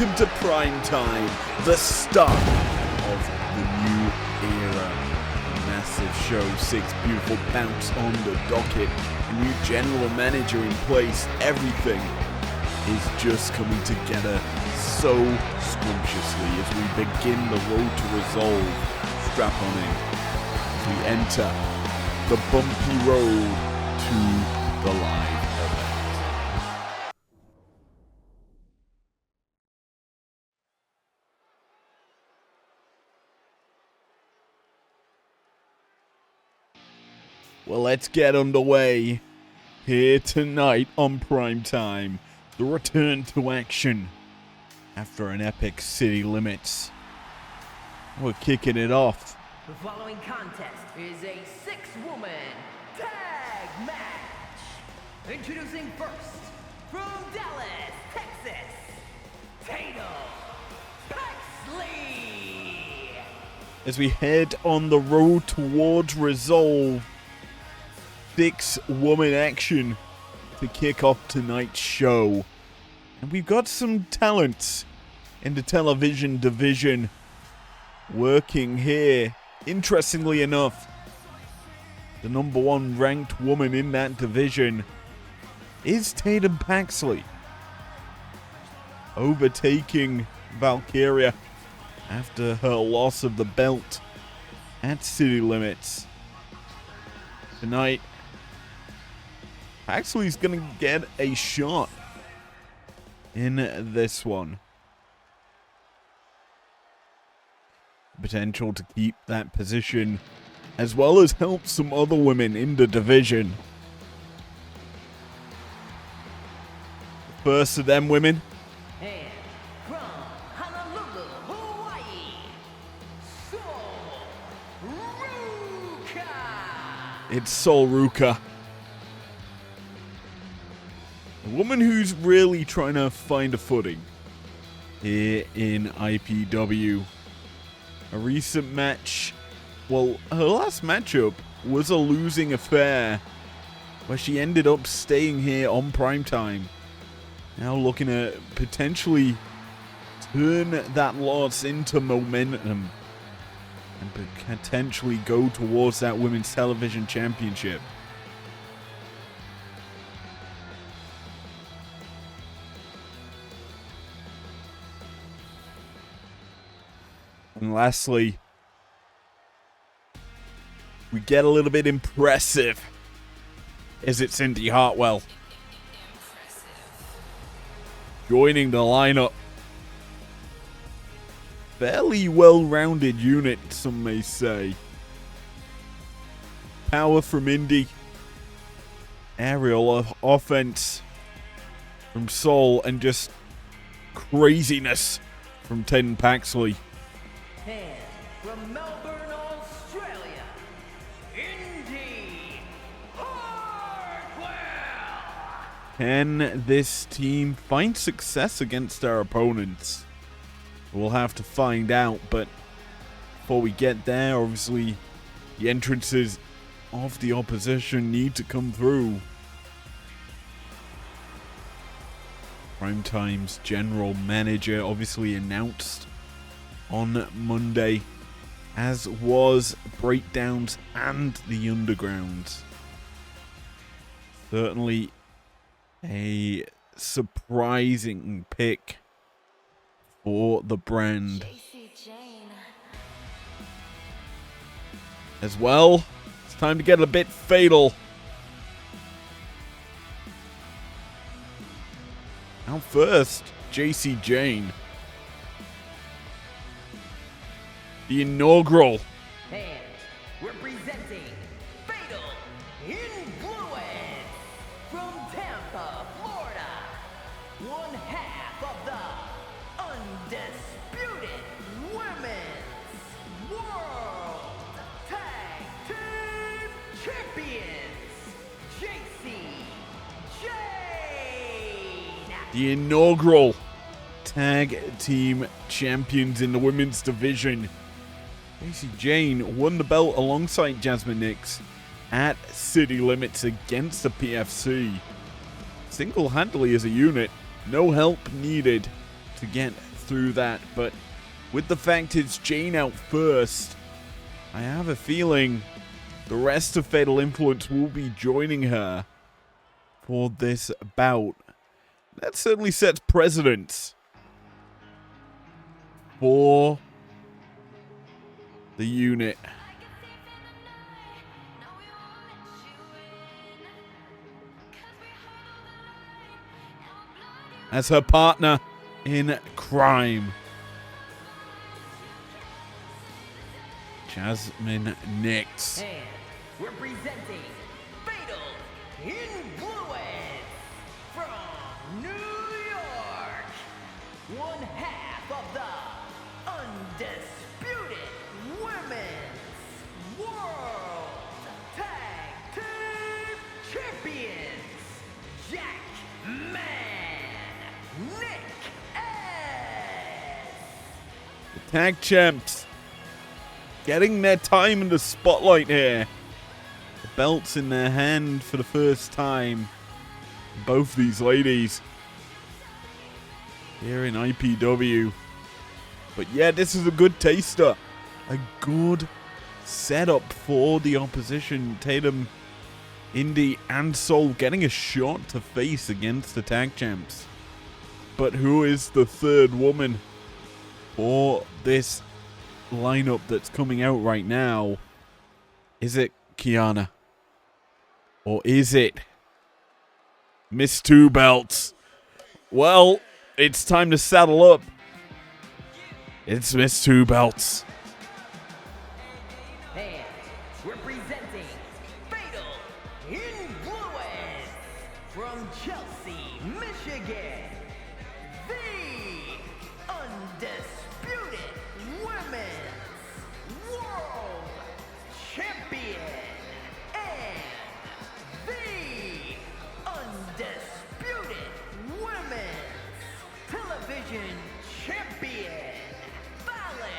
Welcome to Primetime, the start of the new era. A massive show, 6 beautiful bouts on the docket, a new general manager in place. Everything is just coming together so scrumptiously as we begin the road to resolve. Strap on in as we enter the bumpy road to the live event. Well, let's get underway here tonight on Primetime. The return to action after an epic City Limits. We're kicking it off. The following contest is a 6-woman tag match. Introducing first, from Dallas, Texas, Tatum Paxley. As we head on the road towards Resolve, 6-woman action to kick off tonight's show. And we've got some talent in the television division working here. Interestingly enough, the #1 ranked woman in that division is Tatum Paxley, overtaking Valkyria after her loss of the belt at City Limits. Tonight, Paxley's gonna get a shot in this one. Potential to keep that position, as well as help some other women in the division. First of them women, And from Honolulu, Hawaii, Sol Ruka. it's Sol Ruka. A woman who's really trying to find a footing here in IPW. A recent match, well, her last matchup was a losing affair, where she ended up staying here on Primetime. Now looking to potentially turn that loss into momentum and potentially go towards that Women's Television Championship. And lastly, we get a little bit impressive. Is it Cindy Hartwell? Joining the lineup. Fairly well-rounded unit, some may say. Power from Indy. Aerial offense from Sol, and just craziness from Tatum Paxley. And from Melbourne, Australia, Indy Hartwell. Can this team find success against our opponents? We'll have to find out, but before we get there, obviously, the entrances of the opposition need to come through. Primetime's general manager obviously announced on Monday, as was Breakdowns and the Undergrounds. Certainly a surprising pick for the brand. As well, it's time to get a bit fatal. Now first, JC Jane. The inaugural And representing Fatal Influence from Tampa, Florida, one half of the undisputed Women's World Tag Team Champions, JC Jane. the inaugural tag team champions in the women's division. JC Jane won the belt alongside Jasmine Nix at City Limits against the PFC. Single-handedly as a unit, no help needed to get through that, but with the fact it's Jane out first, I have a feeling the rest of Fatal Influence will be joining her for this bout. That certainly sets precedents for the unit. As her partner in crime, Jasmine Nix. And we're presenting Fatal Influence from New York. One half of the undisputed Women's World Tag Team Champions, Jack Man, Nick S. The tag champs getting their time in the spotlight here. The belts in their hand for the first time. Both these ladies here in IPW. But yeah, this is a good taster. A good setup for the opposition. Tatum, Indy, and Sol getting a shot to face against the tag champs. But who is the third woman for this lineup that's coming out right now? Is it Kiana? Or is it Miss Two Belts? Well, it's time to saddle up. It's Miss Two Belts. And we're presenting Fatal Influence from Chelsea, Michigan. The undisputed Women's World Champion. And the undisputed Women's Television Champion, Fallon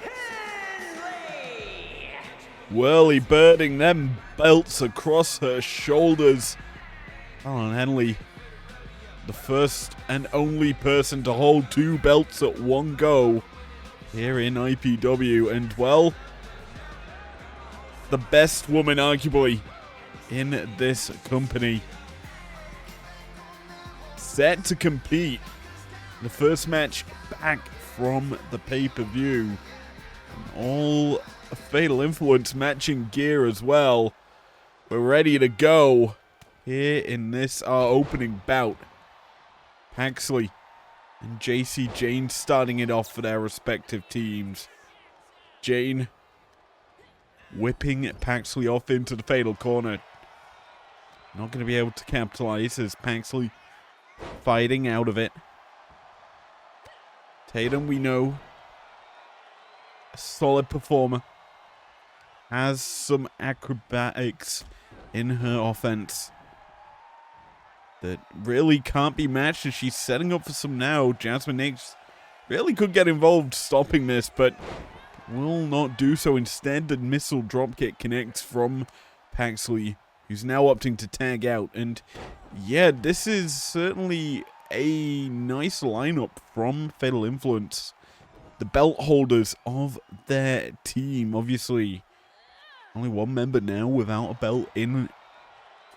Henley. Whirly birding them belts across her shoulders. Fallon Henley, the first and only person to hold two belts at one go here in IPW. And, well, the best woman, arguably, in this company. Set to compete. The first match back from the pay-per-view. And all Fatal Influence matching gear as well. We're ready to go here in this, our opening bout. Paxley and JC Jane starting it off for their respective teams. Jane whipping Paxley off into the fatal corner. Not going to be able to capitalize as Paxley fighting out of it. Tatum, we know, a solid performer. Has some acrobatics in her offense that really can't be matched as she's setting up for some now. Jasmine Nix really could get involved stopping this, but will not do so. Instead, the missile dropkick connects from Paxley, who's now opting to tag out. And yeah, this is certainly a nice lineup from Fatal Influence. The belt holders of their team, obviously. Only one member now without a belt in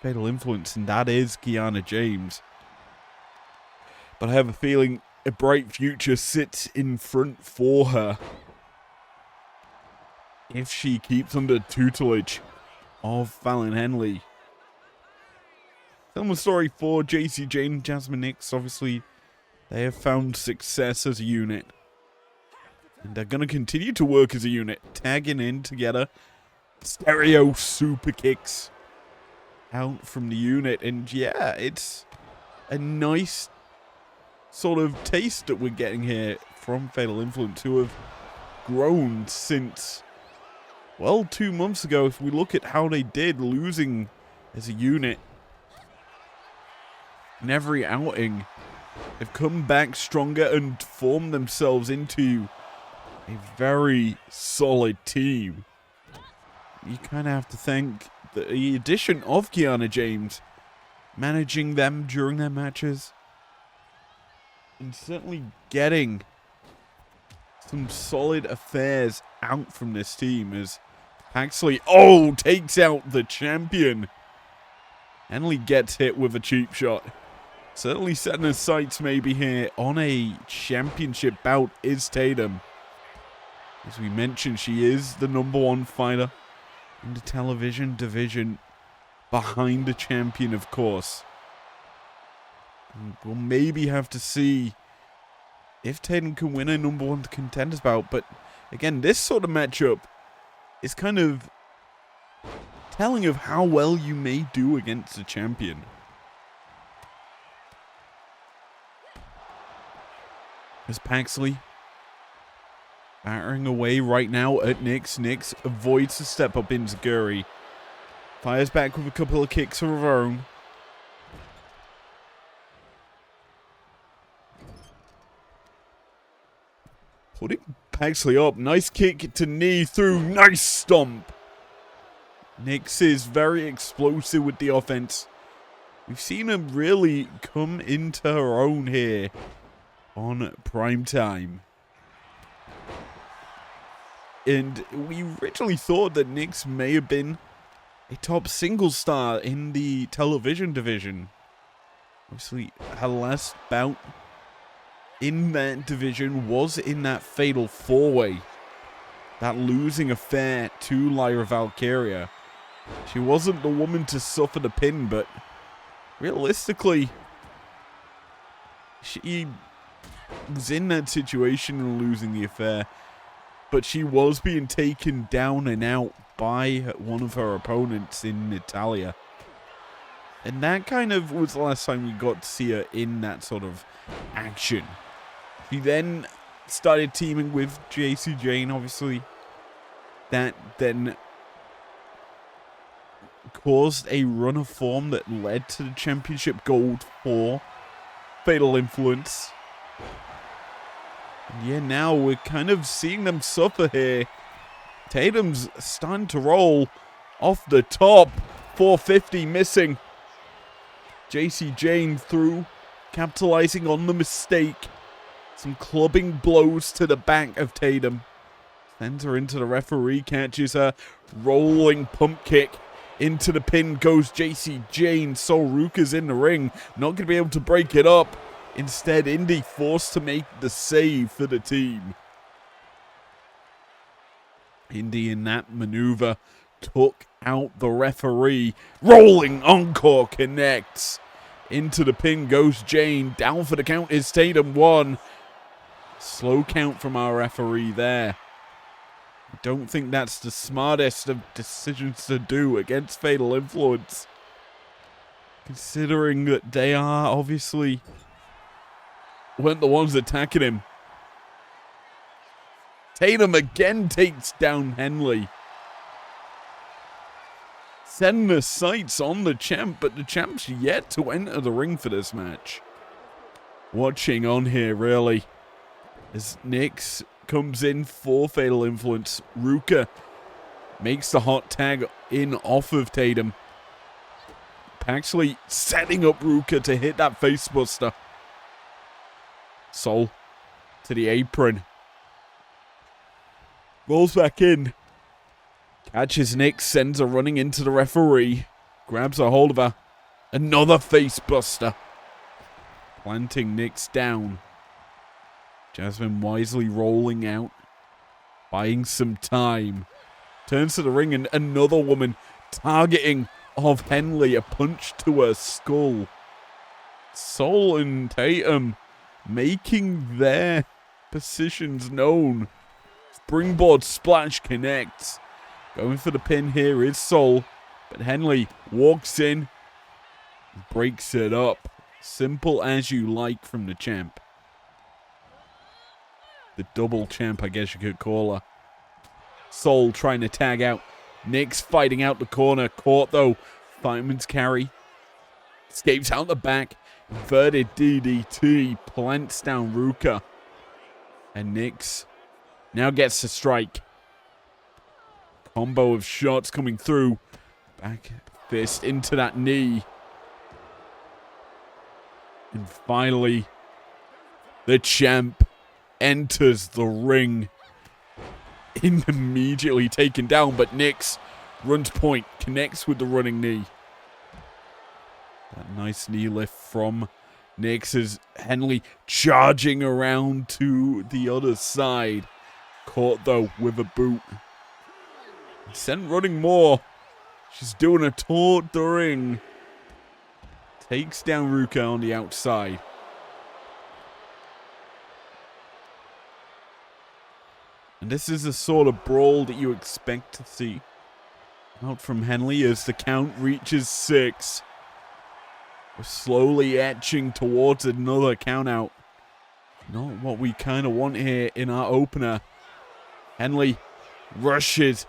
Fatal Influence, and that is Kiana James. But I have a feeling a bright future sits in front for her if she keeps under tutelage of Fallon Henley. Similar story for JC Jane and Jasmine Nix. Obviously, they have found success as a unit. And they're going to continue to work as a unit, tagging in together. Stereo super kicks out from the unit. And yeah, it's a nice sort of taste that we're getting here from Fatal Influence, who have grown since, well, 2 months ago. If we look at how they did, losing as a unit in every outing, they've come back stronger and formed themselves into a very solid team. You kind of have to thank the addition of Kiana James, managing them during their matches. And certainly getting some solid affairs out from this team as Paxley, takes out the champion. Henley gets hit with a cheap shot. Certainly setting his sights maybe here on a championship bout is Tatum. As we mentioned, she is the #1 fighter in the television division behind the champion, of course. And we'll maybe have to see if Tatum can win a #1 contenders bout. But again, this sort of matchup is kind of telling of how well you may do against a champion. As Paxley battering away right now at Nyx. Nyx avoids the step up into Guri. Fires back with a couple of kicks of her own. Putting Paxley up. Nice kick to knee through. Nice stomp. Nyx is very explosive with the offense. We've seen her really come into her own here on Primetime. And we originally thought that Nyx may have been a top singles star in the television division. Obviously, her last bout in that division was in that fatal 4-way. That losing affair to Lyra Valkyria. She wasn't the woman to suffer the pin, but realistically, she was in that situation and losing the affair. But she was being taken down and out by one of her opponents in Natalia. And that kind of was the last time we got to see her in that sort of action. She then started teaming with JC Jane, obviously. That then caused a run of form that led to the championship gold for Fatal Influence. And yeah, now we're kind of seeing them suffer here. Tatum's starting to roll off the top. 450 missing. JC Jane through, capitalizing on the mistake. Some clubbing blows to the back of Tatum. Sends her into the referee, catches her. Rolling pump kick. Into the pin goes JC Jane. Sol Ruka's in the ring. Not going to be able to break it up. Instead, Indy forced to make the save for the team. Indy in that maneuver took out the referee. Rolling encore connects. Into the pin goes Jane. Down for the count is Tatum. 1. Slow count from our referee there. I don't think that's the smartest of decisions to do against Fatal Influence. Considering that they are obviously weren't the ones attacking him. Tatum again takes down Henley. Setting the sights on the champ, but the champ's yet to enter the ring for this match. Watching on here, really. As Nyx comes in for Fatal Influence. Ruka makes the hot tag in off of Tatum. Paxley setting up Ruka to hit that facebuster. Sol to the apron. Rolls back in. Catches Nyx, sends her running into the referee. Grabs a hold of her. Another facebuster. Planting Nyx down. Jasmine wisely rolling out. Buying some time. Turns to the ring and another woman targeting of Henley. A punch to her skull. Sol and Tatum making their positions known. Springboard splash connects. Going for the pin here is Sol. But Henley walks in. Breaks it up. Simple as you like from the champ. The double champ, I guess you could call her. Sol trying to tag out. Nyx fighting out the corner. Caught though. Fireman's carry. Escapes out the back. Inverted DDT. Plants down Ruka. And Nyx now gets to strike. Combo of shots coming through. Back fist into that knee. And finally, The champ enters the ring. Immediately taken down, but Nix runs point, connects with the running knee. That nice knee lift from Nix as Henley charging around to the other side. Caught, though, with a boot. Sent running more. She's doing a taunt the ring. Takes down Ruka on the outside. And this is the sort of brawl that you expect to see. Out from Henley as the count reaches 6. We're slowly etching towards another count out. Not what we kind of want here in our opener. Henley rushes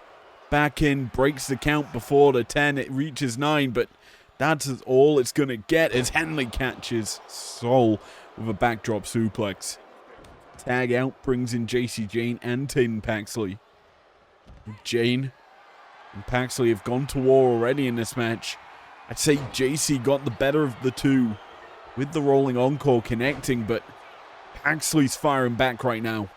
back in, breaks the count before the 10. It reaches 9, but that's all it's going to get as Henley catches Sol with a backdrop suplex. Tag out brings in JC Jane and Tin Paxley. Jane and Paxley have gone to war already in this match. I'd say JC got the better of the two with the rolling encore connecting, but Paxley's firing back right now.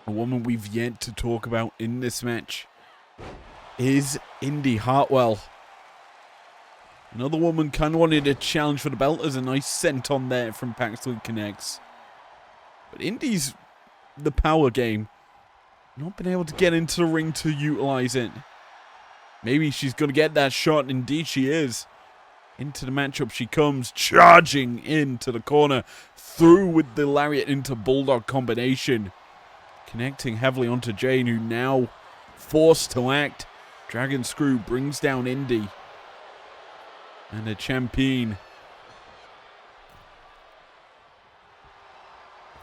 A woman we've yet to talk about in this match is Indy Hartwell. Another woman kind of wanted a challenge for the belt. There's a nice scent on there from Paxley Connects. But Indy's the power game. Not been able to get into the ring to utilize it. Maybe she's going to get that shot. Indeed she is. Into the matchup she comes, charging into the corner. Through with the lariat into Bulldog combination. Connecting heavily onto Jane, who now forced to act. Dragon Screw brings down Indy. And a champion.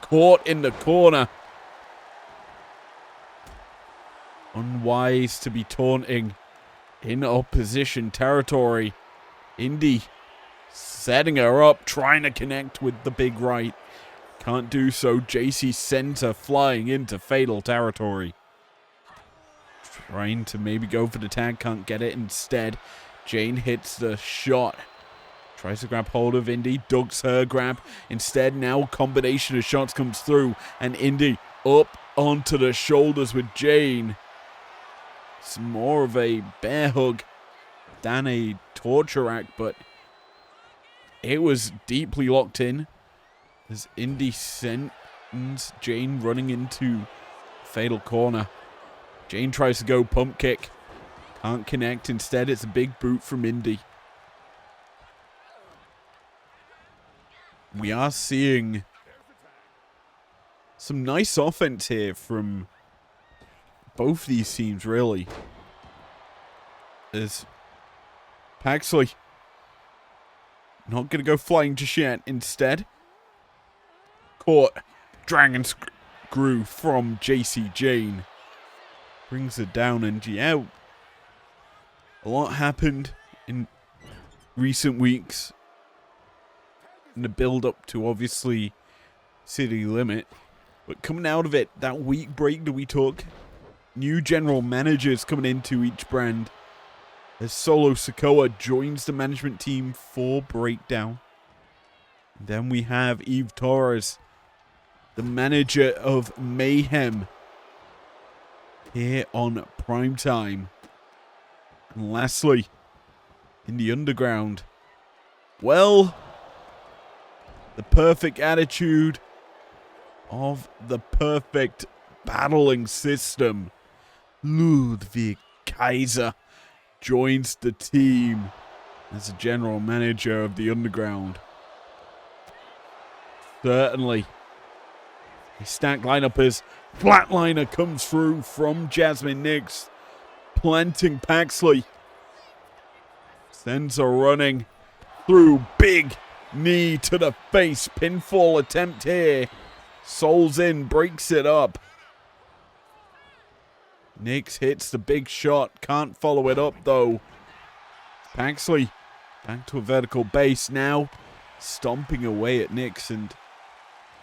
Caught in the corner. Unwise to be taunting in opposition territory. Indy setting her up, trying to connect with the big right. Can't do so. JC sends her flying into fatal territory. Trying to maybe go for the tag, can't get it. Instead, Jane hits the shot. Tries to grab hold of Indy, ducks her grab. Instead, now a combination of shots comes through, and Indy up onto the shoulders with Jane. It's more of a bear hug than a torture act, but it was deeply locked in as Indy sends Jane running into fatal corner. Jane tries to go pump kick. Can't connect. Instead, it's a big boot from Indy. We are seeing some nice offense here from both these teams, really. As Paxley not going to go flying just yet. Instead, caught Dragon Screw from JC Jane. Brings her down, and yeah, a lot happened in recent weeks in the build-up to, obviously, City Limit. But coming out of it, that week break that we took, new general managers coming into each brand. As Solo Sikoa joins the management team for Breakdown. And then we have Eve Torres, the manager of Mayhem, here on Primetime. And lastly, in the underground, well, the perfect attitude of the perfect battling system. Ludwig Kaiser joins the team as the general manager of the underground. Certainly, a stacked lineup as Flatliner comes through from Jasmine Nix, planting Paxley. Sends her running through, big knee to the face, pinfall attempt here. Souls in, breaks it up. Nix hits the big shot, can't follow it up though. Paxley back to a vertical base now, stomping away at Nix, and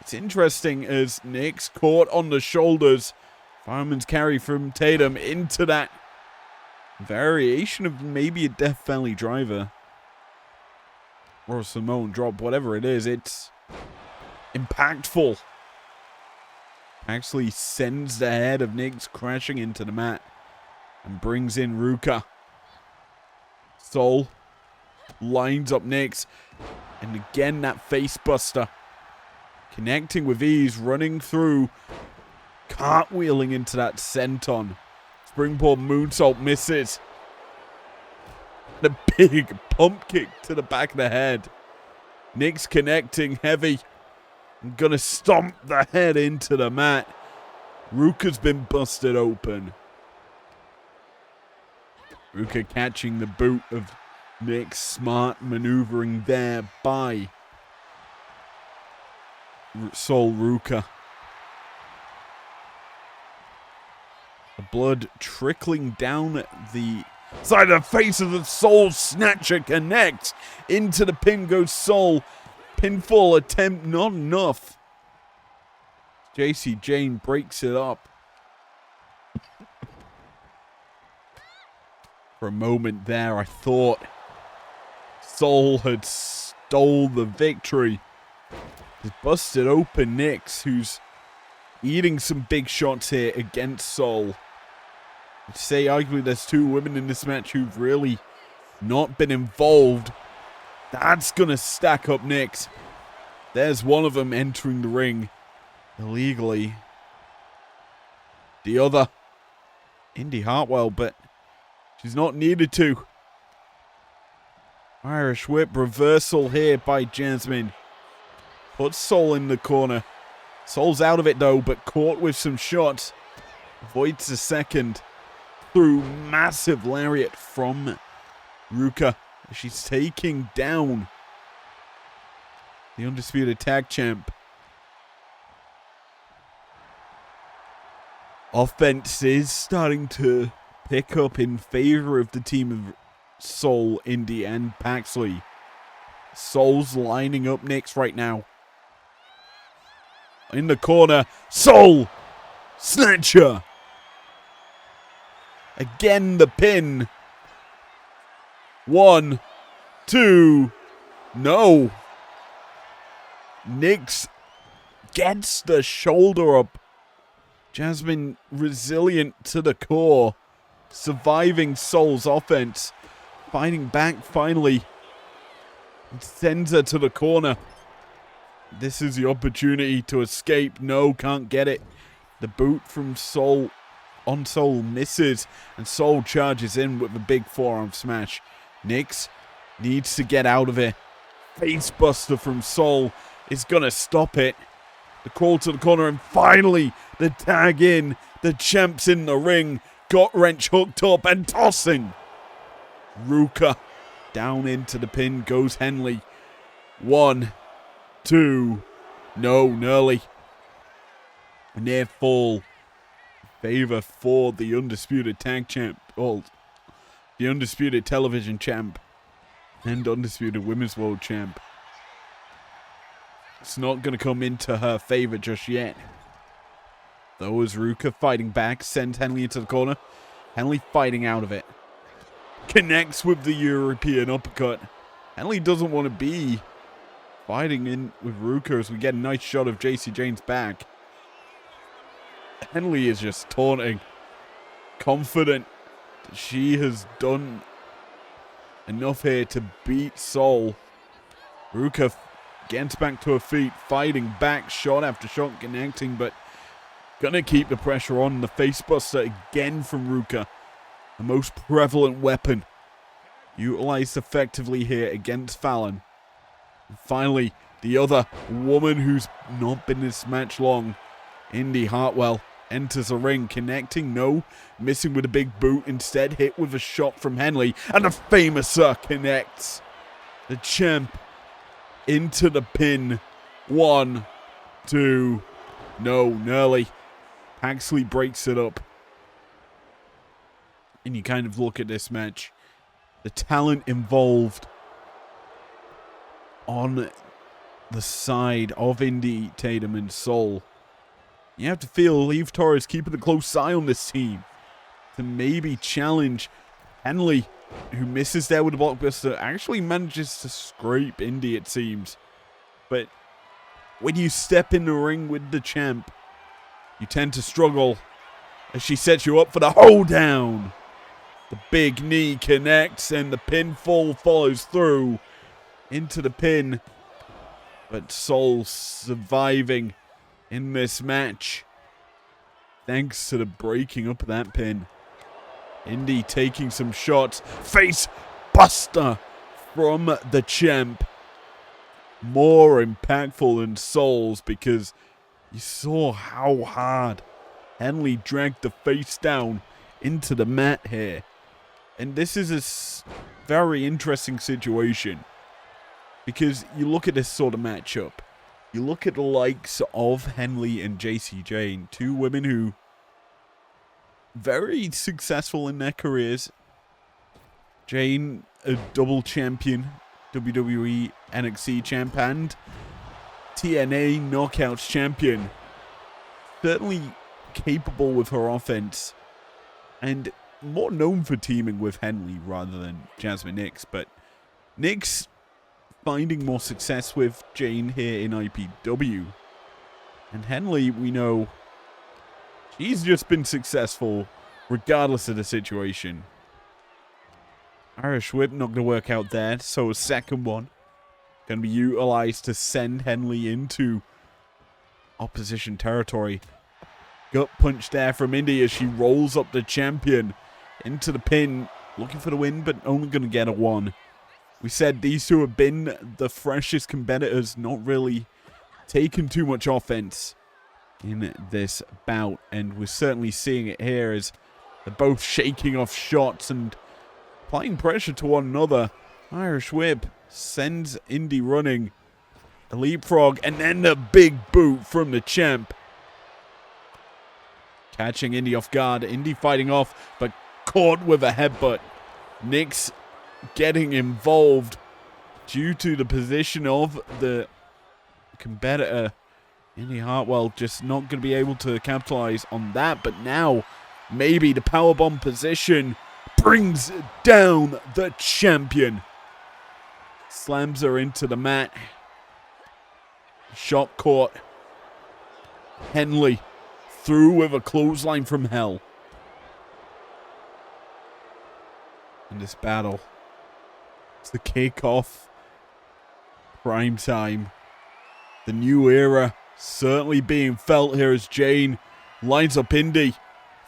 it's interesting as Nix caught on the shoulders. Fireman's carry from Tatum into that variation of maybe a Death Valley driver. or a Samoan drop, whatever it is, it's impactful. Actually sends the head of Nyx crashing into the mat and brings in Ruka. Sol lines up Nyx, and again that face buster. Connecting with ease, running through, cartwheeling into that senton. Springboard moonsault misses. The big pump kick to the back of the head. Nyx connecting heavy. I'm gonna stomp the head into the mat. Ruka's been busted open. Ruka catching the boot of Nyx. Smart maneuvering there by Sol Ruka. The blood trickling down the side of the face of the Sol Snatcher. Connects into the pin goes Sol. Pinfall attempt not enough. JC Jane breaks it up. For a moment there, I thought Sol had stole the victory. He's busted open Nyx, who's eating some big shots here against Sol. I'd say arguably there's two women in this match who've really not been involved. That's going to stack up Nyx. There's one of them entering the ring illegally. The other, Indy Hartwell, but she's not needed to. Irish whip reversal here by Jasmine. Puts Sol in the corner. Sol's out of it though, but caught with some shots. Avoids the second through massive lariat from Ruka. She's taking down the Undisputed Tag Champ. Offense is starting to pick up in favor of the team of Sol, Indy, and Paxley. Sol's lining up Nyx right now. In the corner, Sol Snatcher. Again the pin. 1, 2, no. Nyx gets the shoulder up. Jasmine resilient to the core. Surviving Sol's offense. Fighting back finally. It sends her to the corner. This is the opportunity to escape. No, can't get it. The boot from Sol on Sol misses. And Sol charges in with a big forearm smash. Nyx needs to get out of it. Facebuster from Sol is going to stop it. The crawl to the corner and finally the tag in. The champ's in the ring. Got wrench hooked up and tossing. Ruka down into the pin goes Henley. 1, 2, no, Nurley. A near fall. Favor for the Undisputed Tag Champ. Oh, the Undisputed Television Champ. And Undisputed Women's World Champ. It's not going to come into her favor just yet. Though as Ruka fighting back, sends Henley into the corner. Henley fighting out of it. Connects with the European uppercut. Henley doesn't want to be fighting in with Ruka as we get a nice shot of JC Jane's back. Henley is just taunting. Confident that she has done enough here to beat Sol. Ruka gets back to her feet, fighting back, shot after shot, connecting, but gonna keep the pressure on. The facebuster again from Ruka. The most prevalent weapon utilized effectively here against Fallon. And finally, the other woman who's not been in this match long, Indy Hartwell, enters the ring, connecting, no, missing with a big boot, instead hit with a shot from Henley, and the Famouser connects. The champ into the pin. 1, 2, no, Nurley. Paxley breaks it up. And you kind of look at this match. The talent involved on the side of Indy, Tatum, and Sol. You have to feel Eve Torres keeping a close eye on this team to maybe challenge Henley who misses there with the blockbuster, actually manages to scrape Indy, it seems. But when you step in the ring with the champ, you tend to struggle as she sets you up for the hold down. The big knee connects and the pinfall follows through into the pin. But Sol surviving in this match thanks to the breaking up of that pin. Indy taking some shots. Face buster from the champ. More impactful than Sol's because you saw how hard Henley dragged the face down into the mat here. And this is a very interesting situation because you look at this sort of matchup. You look at the likes of Henley and JC Jane, two women who very successful in their careers. Jane, a double champion, WWE NXT champ and TNA Knockouts champion. Certainly capable with her offense and more known for teaming with Henley rather than Jasmine Nix. But Nix finding more success with Jane here in IPW. And Henley, we know, she's just been successful regardless of the situation. Irish Whip not going to work out there, so a second one going to be utilized to send Henley into opposition territory. Gut punch there from Indy as she rolls up the champion into the pin, looking for the win, but only going to get a one. We said these two have been the freshest competitors, not really taken too much offense in this bout, and we're certainly seeing it here as they're both shaking off shots and applying pressure to one another. Irish Whip sends Indy running. A leapfrog, and then the big boot from the champ. Catching Indy off guard. Indy fighting off, but caught with a headbutt. Nix getting involved due to the position of the competitor. Indy Hartwell just not going to be able to capitalize on that, but now maybe the powerbomb position brings down the champion. Slams her into the mat. Shot caught. Henley through with a clothesline from hell. In this battle, it's the kickoff. Primetime. The new era certainly being felt here as Jane lines up Indy.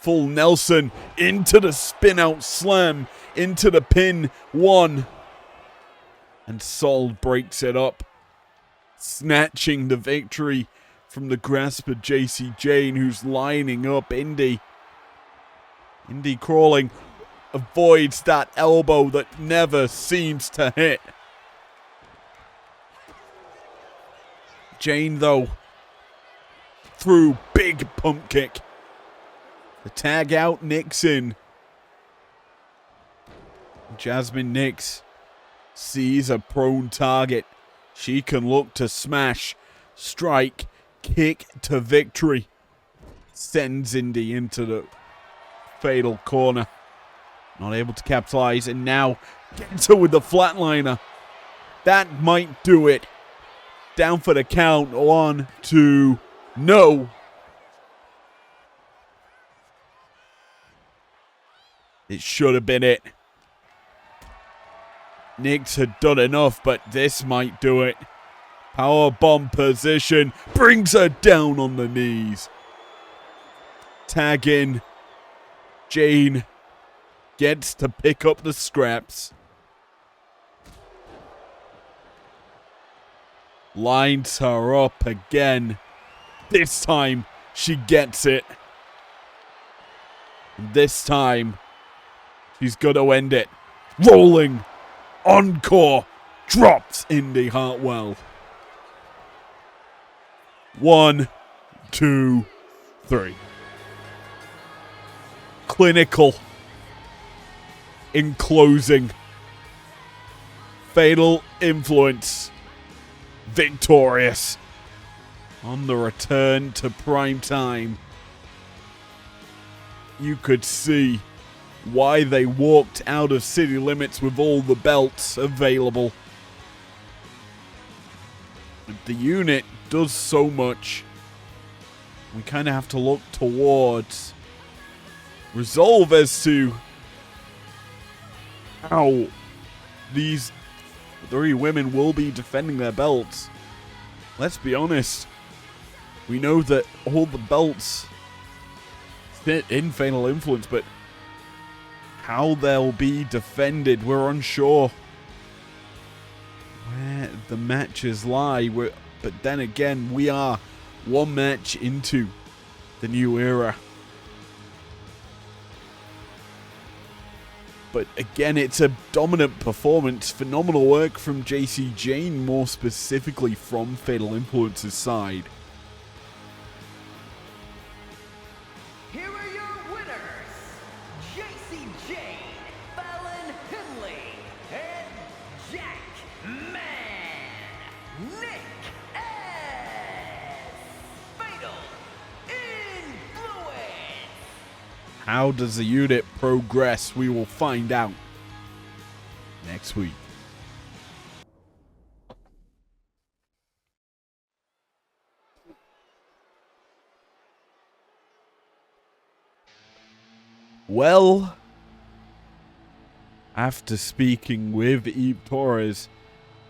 Full Nelson into the spin out slam. Into the pin. One. And Sol breaks it up. Snatching the victory from the grasp of JC Jane, who's lining up Indy. Indy crawling. Avoids that elbow that never seems to hit. Jane, though, through big pump kick. The tag out, Nixon. Jasmine Nix sees a prone target. She can look to smash, strike, kick to victory. Sends Indy into the fatal corner. Not able to capitalize, and now gets her with the flatliner. That might do it. Down for the count. 1, 2, no. It should have been it. Nix had done enough, but this might do it. Power bomb position. Brings her down on the knees. Tag in. Jane gets to pick up the scraps. Lines her up again. This time, she gets it. And this time, she's going to end it. Rolling. Encore. Drops Indy Hartwell. 1, 2, 3. Clinical. In closing. Fatal influence. Victorious. On the return to Primetime. You could see why they walked out of City Limits with all the belts available. The unit does so much. We kind of have to look towards resolve as to how these 3 women will be defending their belts. Let's be honest. We know that all the belts fit in Fatal Influence, but how they'll be defended, we're unsure. Where the matches lie. But then again, we are 1 match into the new era. But again, it's a dominant performance. Phenomenal work from JC Jane, more specifically from Fatal Influence's side. Here are your winners, JC Jane, Fallon Henley, and Jack Man. Nick S. Fatal Influence. How does the unit progress? We will find out next week. Well, after speaking with Eve Torres,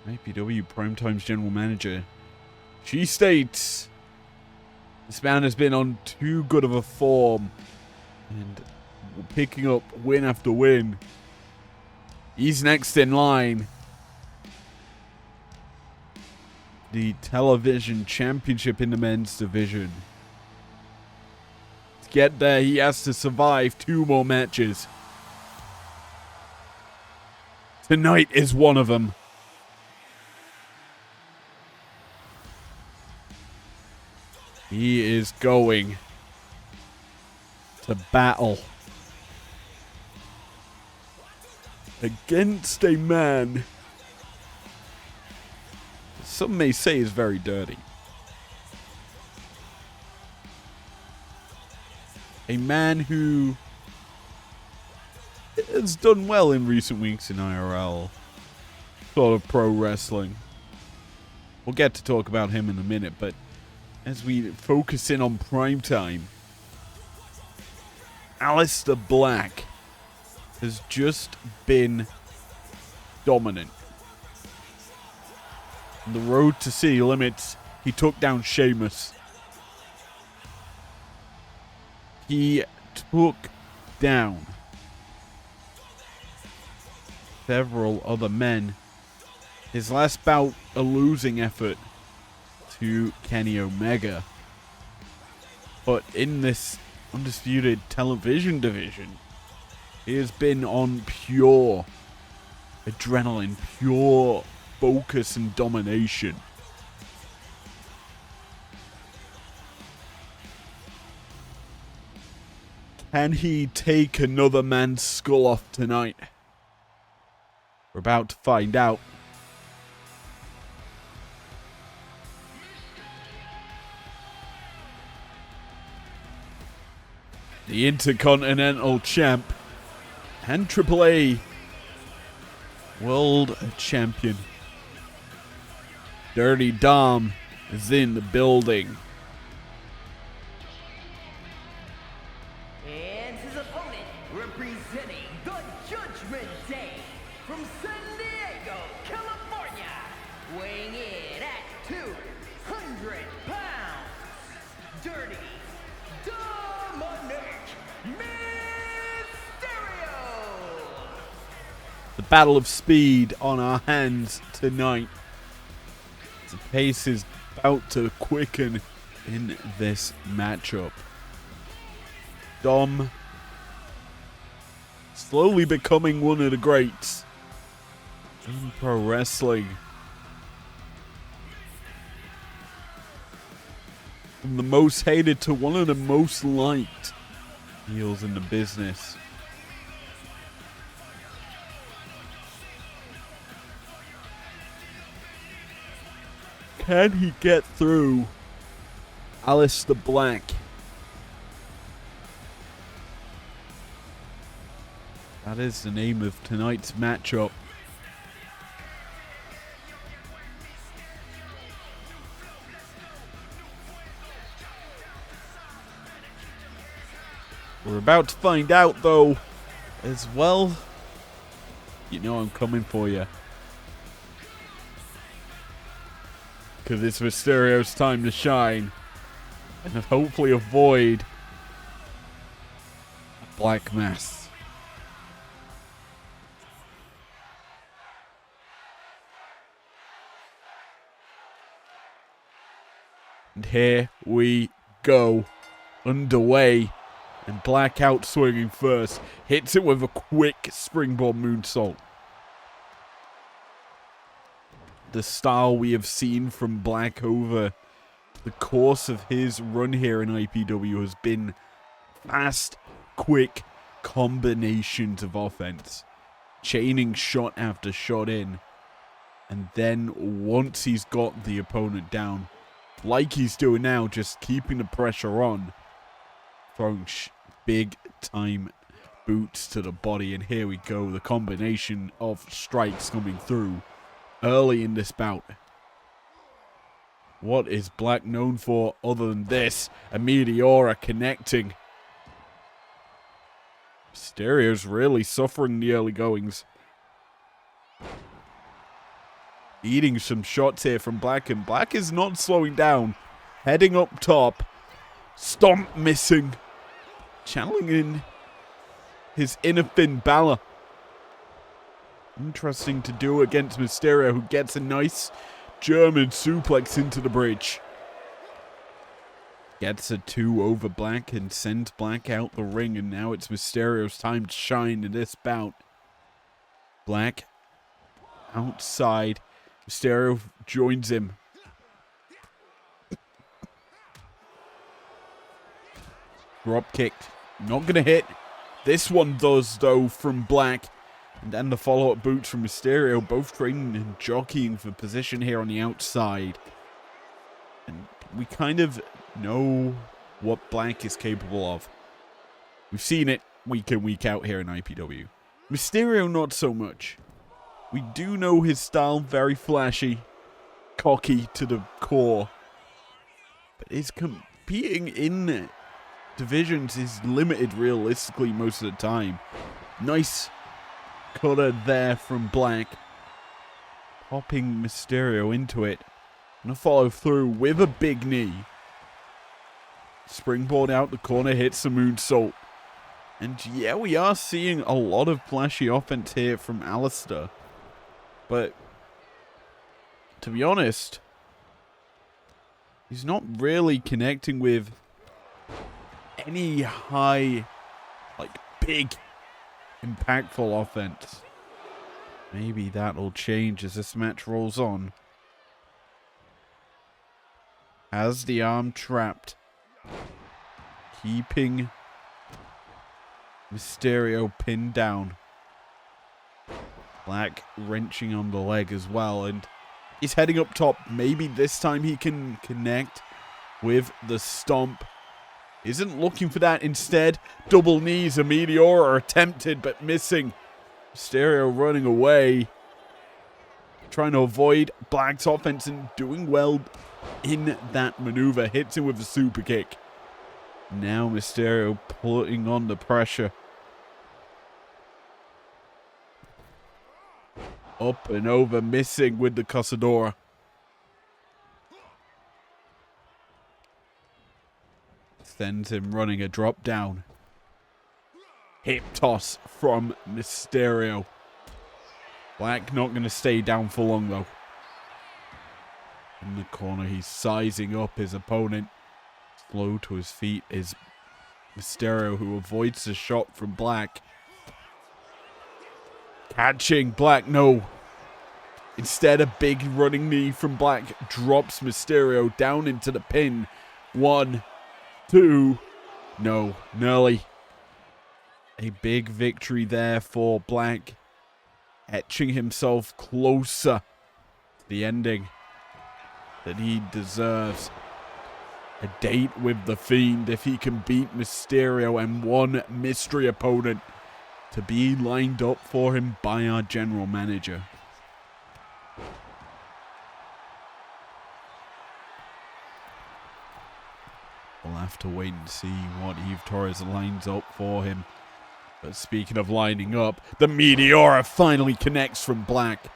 IPW Primetime's general manager, she states this man has been on too good of a form and picking up win after win. He's next in line. The television championship in the men's division. To get there, he has to survive 2 more matches. Tonight is one of them. He is going to battle against a man some may say is very dirty. A man who has done well in recent weeks in IRL, sort of pro wrestling. We'll get to talk about him in a minute, but as we focus in on Primetime, Aleister Black has just been dominant. On the road to City Limits, he took down Sheamus. He took down several other men. His last bout, a losing effort to Kenny Omega. But in this undisputed television division, he has been on pure adrenaline, pure focus and domination. Can he take another man's skull off tonight? We're about to find out. The Intercontinental Champ and AAA World Champion Dirty Dom is in the building. And his opponent, representing the Judgment Day from San Diego, California, weighing in at 200 pounds, Dirty Dominic Mysterio. The battle of speed on our hands tonight. The pace is about to quicken in this matchup. Dom slowly becoming one of the greats in pro wrestling. From the most hated to one of the most liked heels in the business. Can he get through Aleister Black? That is the name of tonight's matchup. We're about to find out, though, as well. You know I'm coming for you. Because it's Mysterio's time to shine. And hopefully avoid a black mass. And here we go. Underway. And Black out swinging first. Hits it with a quick springboard moonsault. The style we have seen from Black over the course of his run here in IPW has been fast, quick combinations of offense. Chaining shot after shot in. And then once he's got the opponent down, like he's doing now, just keeping the pressure on. Throwing big time boots to the body. And here we go. The combination of strikes coming through early in this bout. What is Black known for other than this? A Meteora connecting. Mysterio's really suffering the early goings. Eating some shots here from Black, and Black is not slowing down. Heading up top. Stomp missing. Channeling in his inner Finn Balor. Interesting to do against Mysterio, who gets a nice German suplex into the bridge. Gets a 2 over Black and sends Black out the ring, and now it's Mysterio's time to shine in this bout. Black outside. Mysterio joins him. Drop kicked. Not going to hit. This one does, though, from Black. And then the follow-up boots from Mysterio. Both training and jockeying for position here on the outside. And we kind of know what Black is capable of. We've seen it week in, week out here in IPW. Mysterio, not so much. We do know his style, very flashy. Cocky to the core. But his competing in divisions is limited realistically most of the time. Nice cutter there from Black. Popping Mysterio into it. And a follow through with a big knee. Springboard out the corner, hits the moonsault. And yeah, we are seeing a lot of flashy offense here from Alistair. But to be honest, he's not really connecting with any high, like, big, impactful offense. Maybe that'll change as this match rolls on. Has the arm trapped. Keeping Mysterio pinned down. Black wrenching on the leg as well. And he's heading up top. Maybe this time he can connect with the stomp. Isn't looking for that. Instead, double knees. A Meteora attempted but missing. Mysterio running away. Trying to avoid Black's offense and doing well in that maneuver. Hits him with a super kick. Now Mysterio putting on the pressure. Up and over, missing with the Casadora. Sends him running a drop down. Hip toss from Mysterio. Black not going to stay down for long though. In the corner, he's sizing up his opponent. Slow to his feet is Mysterio, who avoids the shot from Black. Catching Black, no. Instead, a big running knee from Black drops Mysterio down into the pin. 1, 2, no, nearly. A big victory there for Black. Etching himself closer to the ending that he deserves. A date with the Fiend if he can beat Mysterio and one mystery opponent to be lined up for him by our general manager. We'll have to wait and see what Eve Torres lines up for him. But speaking of lining up, the Meteora finally connects from Black.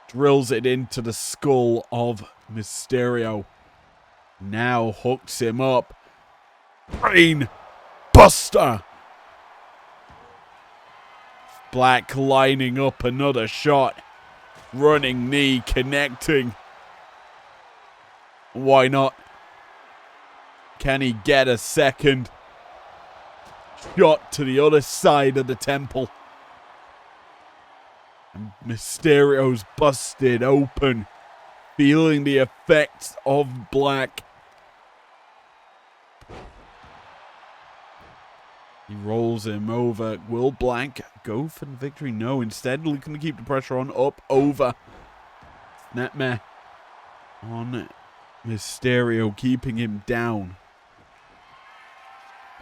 Drills it into the skull of Mysterio. Now hooks him up. Brain Buster. Black lining up another shot. Running knee connecting. Why not? Can he get a second shot to the other side of the temple? And Mysterio's busted open, feeling the effects of Black. He rolls him over. Will Black go for the victory? No, instead looking to keep the pressure on. Up, over. Snapmare on Mysterio, keeping him down.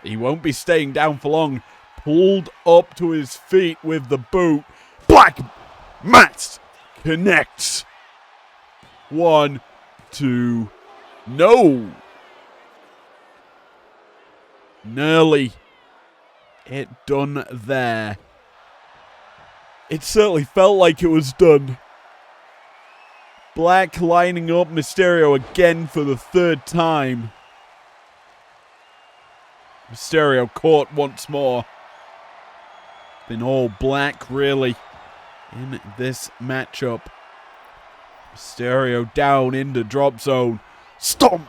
He won't be staying down for long. Pulled up to his feet with the boot. Black Mass connects. 1, 2, no. Nearly it done there. It certainly felt like it was done. Black lining up Mysterio again for the third time. Mysterio caught once more. Been all Black, really, in this matchup. Mysterio down in the drop zone. Stomp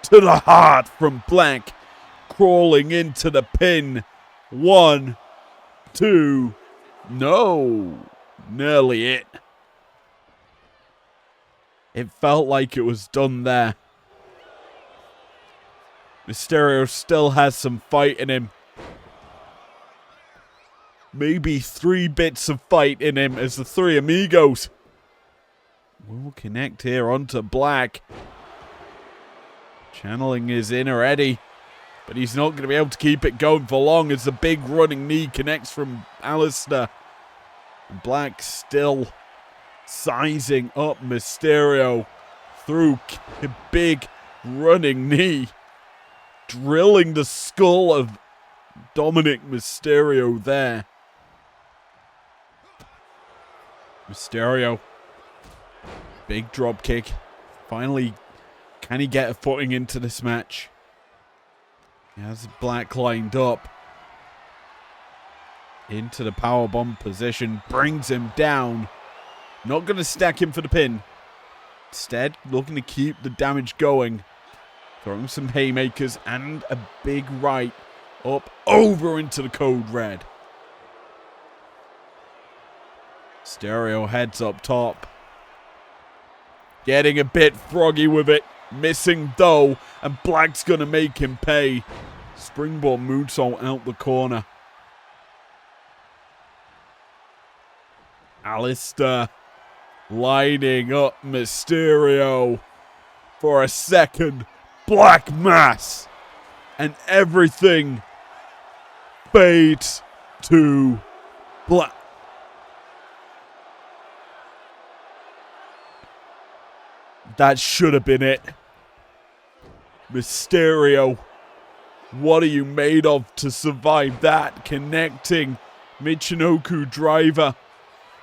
to the heart from Black. Crawling into the pin. 1, 2, no. Nearly it. It felt like it was done there. Mysterio still has some fight in him. Maybe 3 bits of fight in him as the 3 amigos will connect here onto Black. Channeling his inner Eddie. But he's not going to be able to keep it going for long as the big running knee connects from Alistair. And Black still sizing up Mysterio through a big running knee. Drilling the skull of Dominic Mysterio there. Mysterio. Big drop kick. Finally, can he get a footing into this match? He has Black lined up. Into the powerbomb position. Brings him down. Not going to stack him for the pin. Instead, looking to keep the damage going. Throwing some haymakers and a big right up over into the code red. Mysterio heads up top. Getting a bit froggy with it. Missing though. And Black's going to make him pay. Springboard moonsault out the corner. Alistair lining up Mysterio for a second. Black Mass. And everything fades to black. That should have been it. Mysterio, what are you made of to survive that? Connecting Michinoku driver,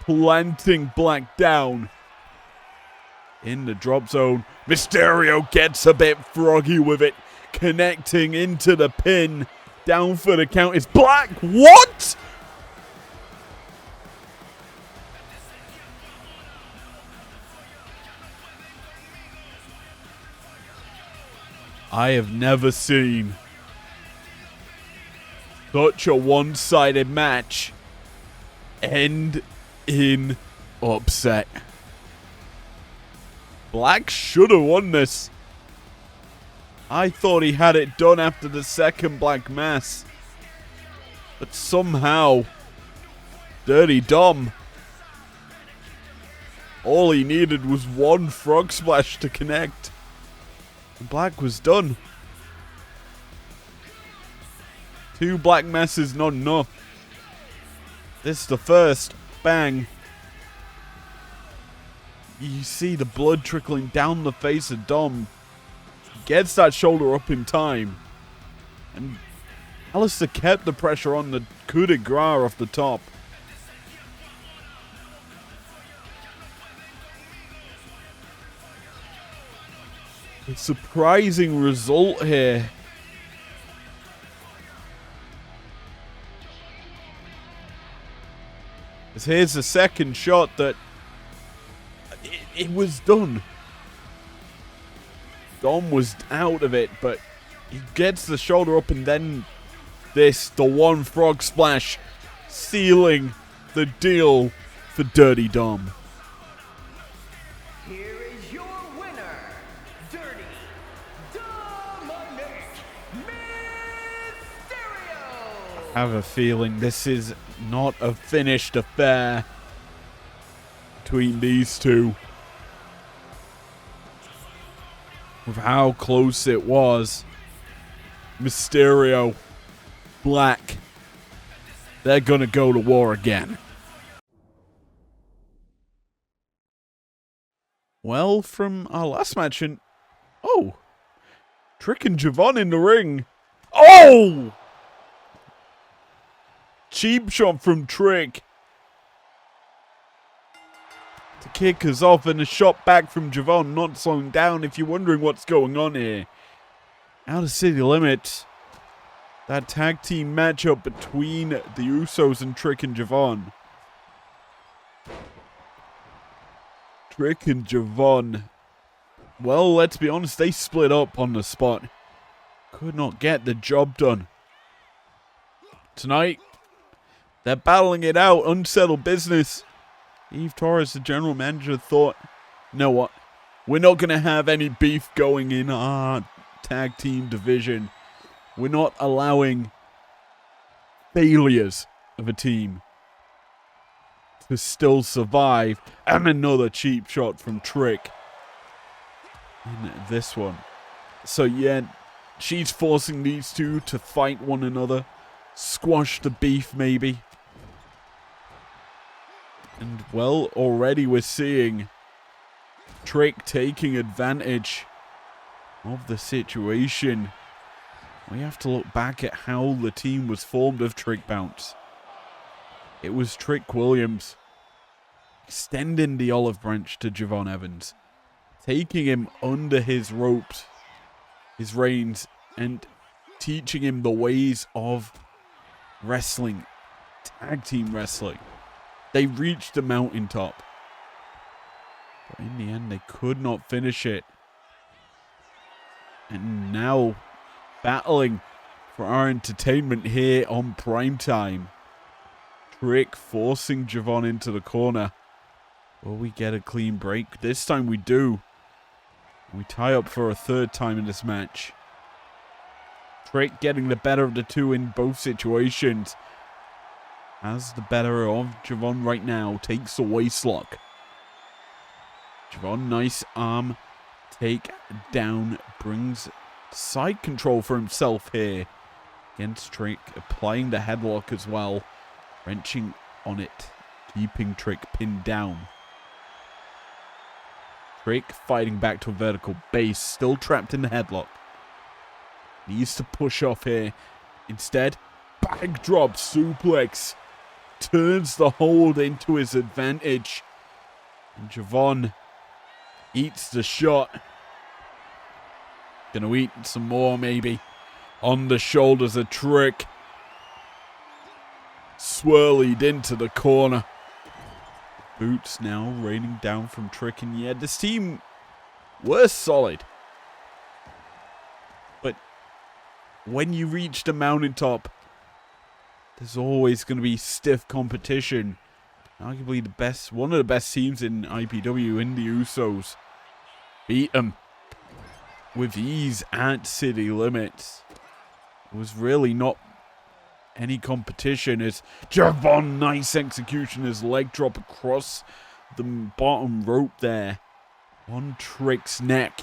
planting Black down in the drop zone. Mysterio gets a bit froggy with it, connecting into the pin. Down for the count is Black. What? I have never seen such a one-sided match end in upset. Black should have won this. I thought he had it done after the second Black Mass. But somehow, Dirty Dom, all he needed was one frog splash to connect. Black was done. 2 Black Masses not enough. This is the first. Bang. You see the blood trickling down the face of Dom. Gets that shoulder up in time. And Alistair kept the pressure on the coup de grace off the top. A surprising result here. As here's the second shot that it was done. Dom was out of it, but he gets the shoulder up and then the one frog splash, sealing the deal for Dirty Dom. Here is your winner, Dirty Dominic Mysterio. I have a feeling this is not a finished affair between these two. With how close it was. Mysterio, Black, they're gonna go to war again. Well, from our last match, Trick and Javon in the ring. Oh! Cheap shot from Trick to kick us off, and a shot back from Javon, not slowing down if you're wondering what's going on here. Out of City Limits. That tag team matchup between the Usos and Trick and Javon. Trick and Javon. Well, let's be honest, they split up on the spot. Could not get the job done. Tonight, they're battling it out, unsettled business. Eve Torres, the general manager, thought, you know what? We're not going to have any beef going in our tag team division. We're not allowing failures of a team to still survive. And another cheap shot from Trick in this one. So yeah, she's forcing these two to fight one another. Squash the beef maybe. And well, already we're seeing Trick taking advantage of the situation. We have to look back at how the team was formed of Trick Bounce. It was Trick Williams extending the olive branch to Javon Evans, taking him under his ropes, his reins, and teaching him the ways of wrestling, tag team wrestling. They reached the mountaintop, but in the end they could not finish it. And now, battling for our entertainment here on Primetime. Trick forcing Javon into the corner. Will we get a clean break? This time we do. We tie up for a third time in this match. Trick getting the better of the two in both situations. Has the better of Javon right now. Takes the waistlock. Javon, nice arm take down. Brings side control for himself here against Trick. Applying the headlock as well. Wrenching on it. Keeping Trick pinned down. Trick fighting back to a vertical base. Still trapped in the headlock. Needs to push off here. Instead, backdrop suplex. Turns the hold into his advantage. And Javon eats the shot. Gonna eat some more maybe. On the shoulders of Trick. Swirled into the corner. Boots now raining down from Trick. And yeah, this team were solid. But when you reach the mountaintop, there's always going to be stiff competition. Arguably one of the best teams in IPW, in the Usos, beat them with ease at City Limits. It was really not any competition as Javon, nice execution, his leg drop across the bottom rope there on Trick's neck.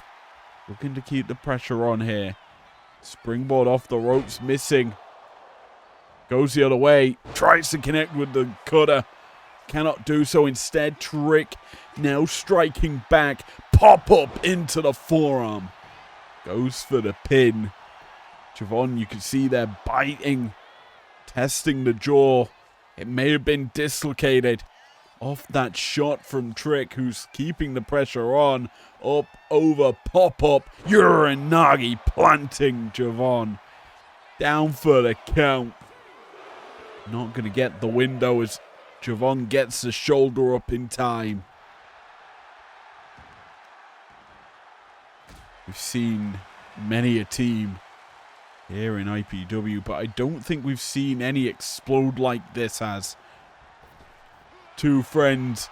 Looking to keep the pressure on here. Springboard off the ropes, missing. Goes the other way. Tries to connect with the cutter. Cannot do so. Instead, Trick now striking back. Pop up into the forearm. Goes for the pin. Javon, you can see they're biting. Testing the jaw. It may have been dislocated off that shot from Trick, who's keeping the pressure on. Up, over, pop up. Uranagi planting Javon. Down for the count. Not going to get the window as Javon gets the shoulder up in time. We've seen many a team here in IPW, but I don't think we've seen any explode like this as. Two friends,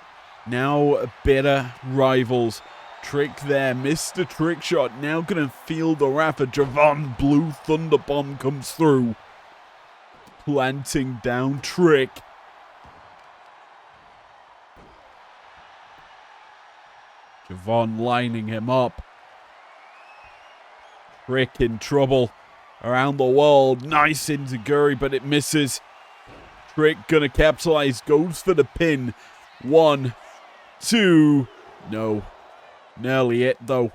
now bitter rivals. Trick there, missed the trick shot. Now going to feel the wrath of Javon. Blue Thunder Bomb comes through. Planting down Trick. Javon lining him up. Trick in trouble around the world. Nice enziguri, but it misses. Trick gonna capitalize. Goes for the pin. 1, 2. No. Nearly it, though.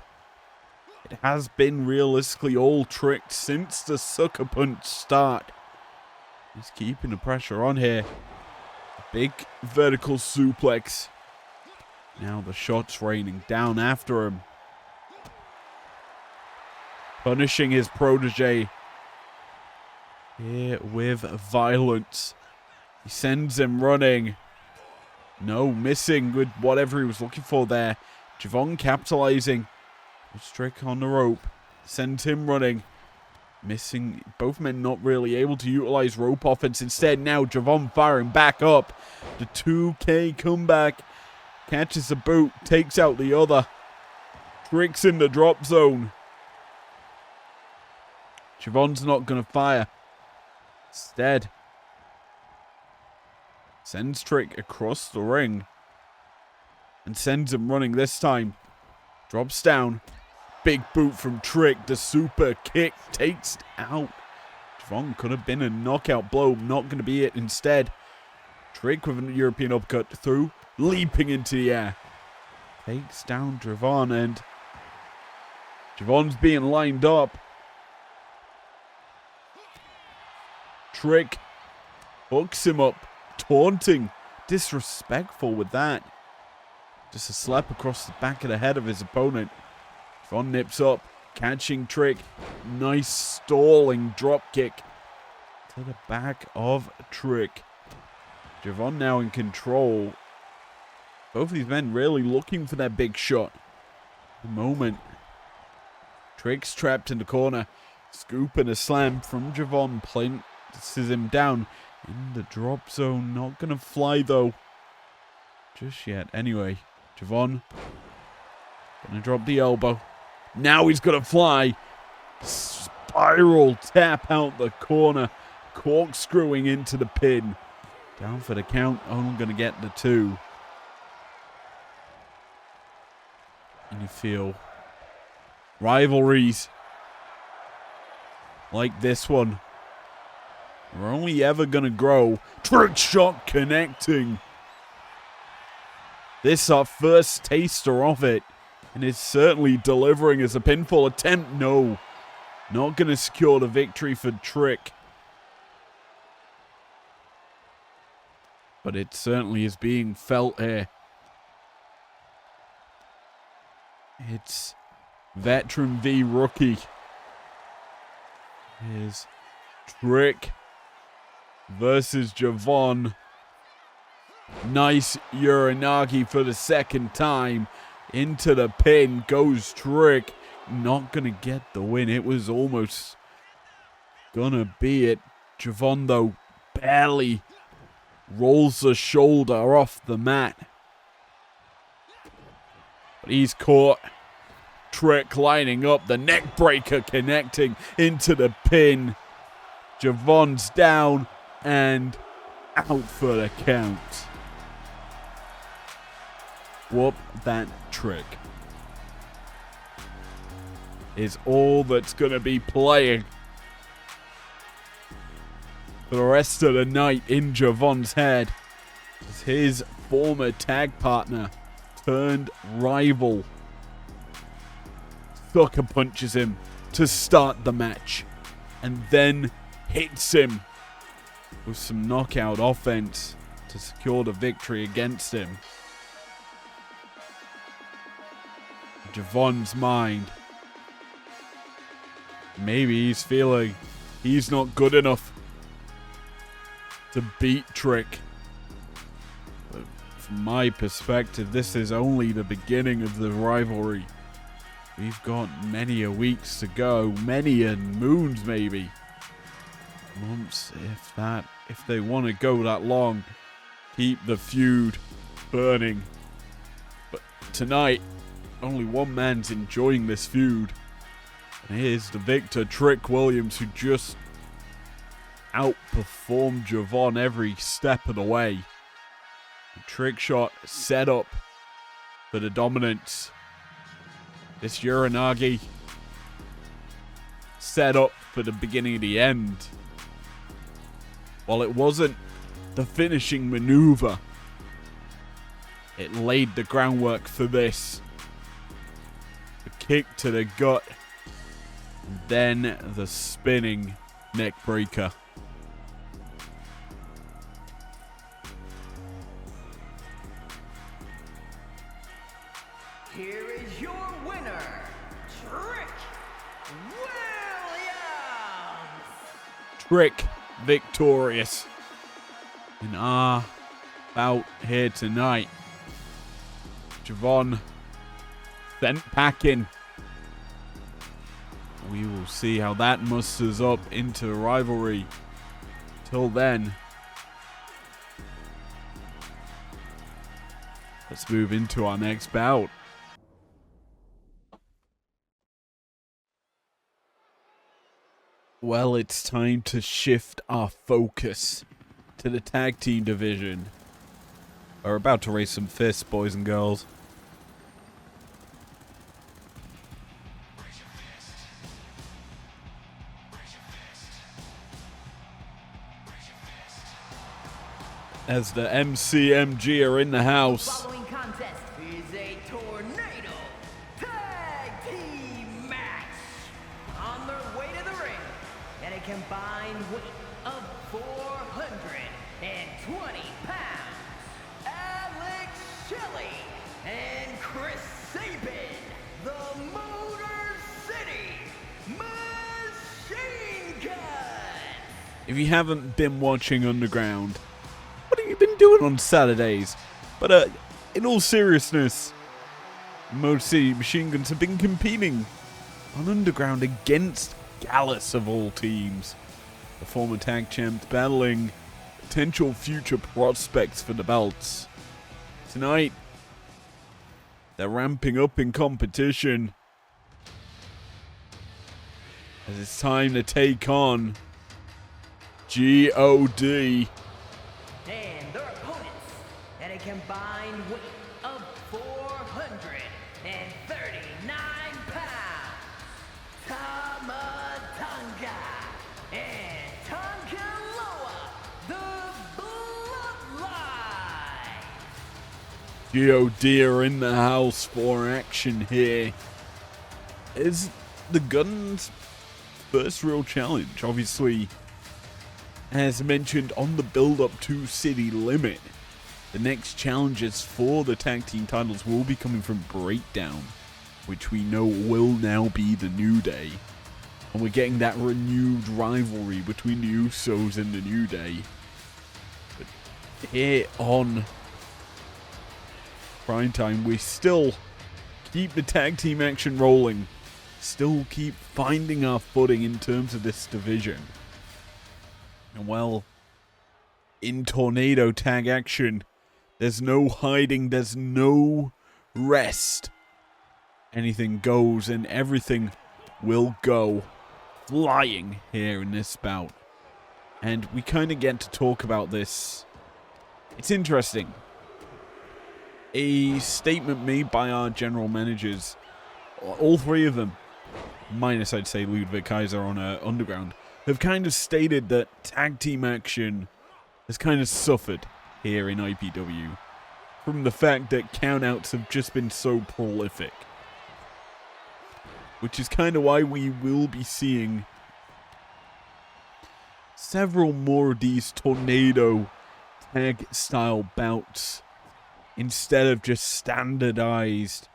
It has been realistically all Trick since the sucker punch start. He's keeping the pressure on here. Big vertical suplex. Now the shots raining down after him. Punishing his protege here with violence. He sends him running. No, missing with whatever he was looking for there. Javon capitalizing. Trick on the rope. Sends him running. Missing. Both men not really able to utilize rope offense. Instead, now Javon firing back up. The 2K comeback. Catches the boot. Takes out the other. Trick's in the drop zone. Javon's not going to fire. Instead, sends Trick across the ring. And sends him running this time. Drops down. Big boot from Trick. The super kick takes out. Javon could have been a knockout blow. Not going to be it. Instead, Trick with a European uppercut through. Leaping into the air. Takes down Javon. And Javon's being lined up. Trick hooks him up. Taunting. Disrespectful with that. Just a slap across the back of the head of his opponent. Javon nips up. Catching Trick. Nice stalling drop kick to the back of Trick. Javon now in control. Both of these men really looking for that big shot. The moment. Trick's trapped in the corner. Scoop and a slam from Javon. Places him down in the drop zone. Not going to fly though. Just yet. Anyway. Javon. Going to drop the elbow. Now he's going to fly. Spiral tap out the corner. Corkscrewing into the pin. Down for the count. Only going to get the 2. And you feel rivalries like this one are only ever going to grow. Trick shot connecting. This our first taster of it. And it's certainly delivering as a pinfall attempt. No. Not going to secure the victory for Trick. But it certainly is being felt here. It's veteran v rookie. Here's Trick versus Javon. Nice Uranagi for the second time. Into the pin goes Trick. Not going to get the win. It was almost going to be it. Javon, though, barely rolls the shoulder off the mat. But he's caught. Trick lining up. The neck breaker connecting into the pin. Javon's down and out for the count. Whoop that Trick is all that's going to be playing for the rest of the night in Javon's head as his former tag partner turned rival sucker punches him to start the match and then hits him with some knockout offense to secure the victory against him. Javon's mind, maybe he's feeling he's not good enough to beat Trick. But from my perspective, this is only the beginning of the rivalry. We've got many a weeks to go, many a moons maybe. Months, if they want to go that long, keep the feud burning. But tonight, only one man's enjoying this feud. And here's the victor, Trick Williams, who just outperformed Javon every step of the way. The trick shot set up for the dominance. This Uranagi set up for the beginning of the end. While it wasn't the finishing maneuver, it laid the groundwork for this. The kick to the gut, and then the spinning neck breaker. Here is your winner, Trick Williams. Trick victorious in our bout here tonight. Javon sent packing. We will see how that musters up into the rivalry. Till then, let's move into our next bout. Well, it's time to shift our focus to the tag team division. We're about to raise some fists, boys and girls. As the MCMG are in the house. Following contest is a tornado tag team match. On their way to the ring at a combined weight of 420 pounds, Alex Shelley and Chris Sabin, the Motor City Machine Gun. If you haven't been watching Underground, what have you been doing on Saturdays? But in all seriousness, Motor City Machine Guns have been competing on Underground against Gallus of all teams. The former tag champs battling potential future prospects for the belts. Tonight, they're ramping up in competition as it's time to take on G.O.D. And their opponents at a combined weight of 439 pounds, Tamatonga and Tonka the Bloodline. G.O.D. are in the house for action here. It's the Guns' first real challenge, obviously. As mentioned on the build-up to City Limit, the next challenges for the tag team titles will be coming from Breakdown, which we know will now be the New Day. And we're getting that renewed rivalry between the Usos and the New Day. But here on Primetime, we still keep the tag team action rolling. Still keep finding our footing in terms of this division. And well, in tornado tag action, there's no hiding, there's no rest. Anything goes and everything will go flying here in this bout. And we kind of get to talk about this. It's interesting. A statement made by our general managers, all three of them, minus I'd say Ludwig Kaiser on Underground, have kind of stated that tag team action has kind of suffered here in IPW from the fact that countouts have just been so prolific. Which is kind of why we will be seeing several more of these tornado tag style bouts instead of just standardized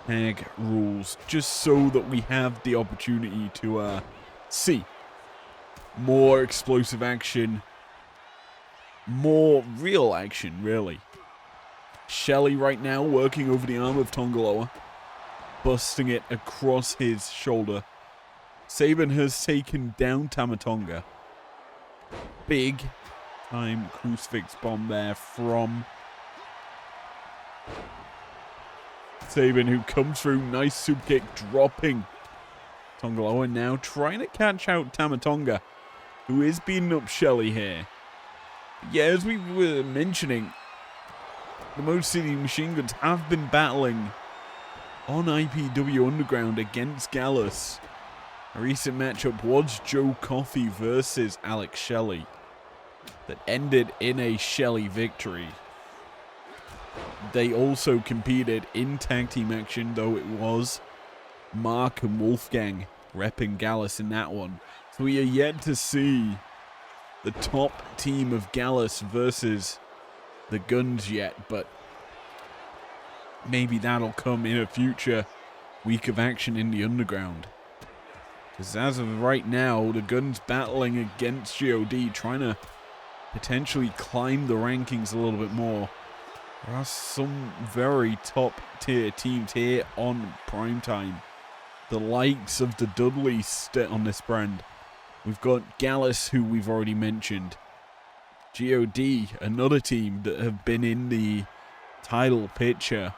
tag rules, just so that we have the opportunity to see more explosive action, more real action, really. Shelley right now working over the arm of Tongaloa, busting it across his shoulder. Sabin has taken down Tama Tonga. Big time crucifix bomb there from Sabin, who comes through. Nice super kick, dropping Tongaloa, now trying to catch out Tama Tonga, who is beating up Shelley here. Yeah, as we were mentioning, the Motor City Machine Guns have been battling on IPW Underground against Gallus. A recent matchup was Joe Coffey versus Alex Shelley that ended in a Shelley victory. They also competed in tag team action, though it was Mark and Wolfgang repping Gallus in that one. So we are yet to see the top team of Gallus versus the Guns yet, but maybe that'll come in a future week of action in the Underground. Because as of right now, the Guns battling against GOD, trying to potentially climb the rankings a little bit more. There are some very top tier teams here on Primetime. The likes of the Dudleys on this brand. We've got Gallus, who we've already mentioned. GOD, another team that have been in the title picture.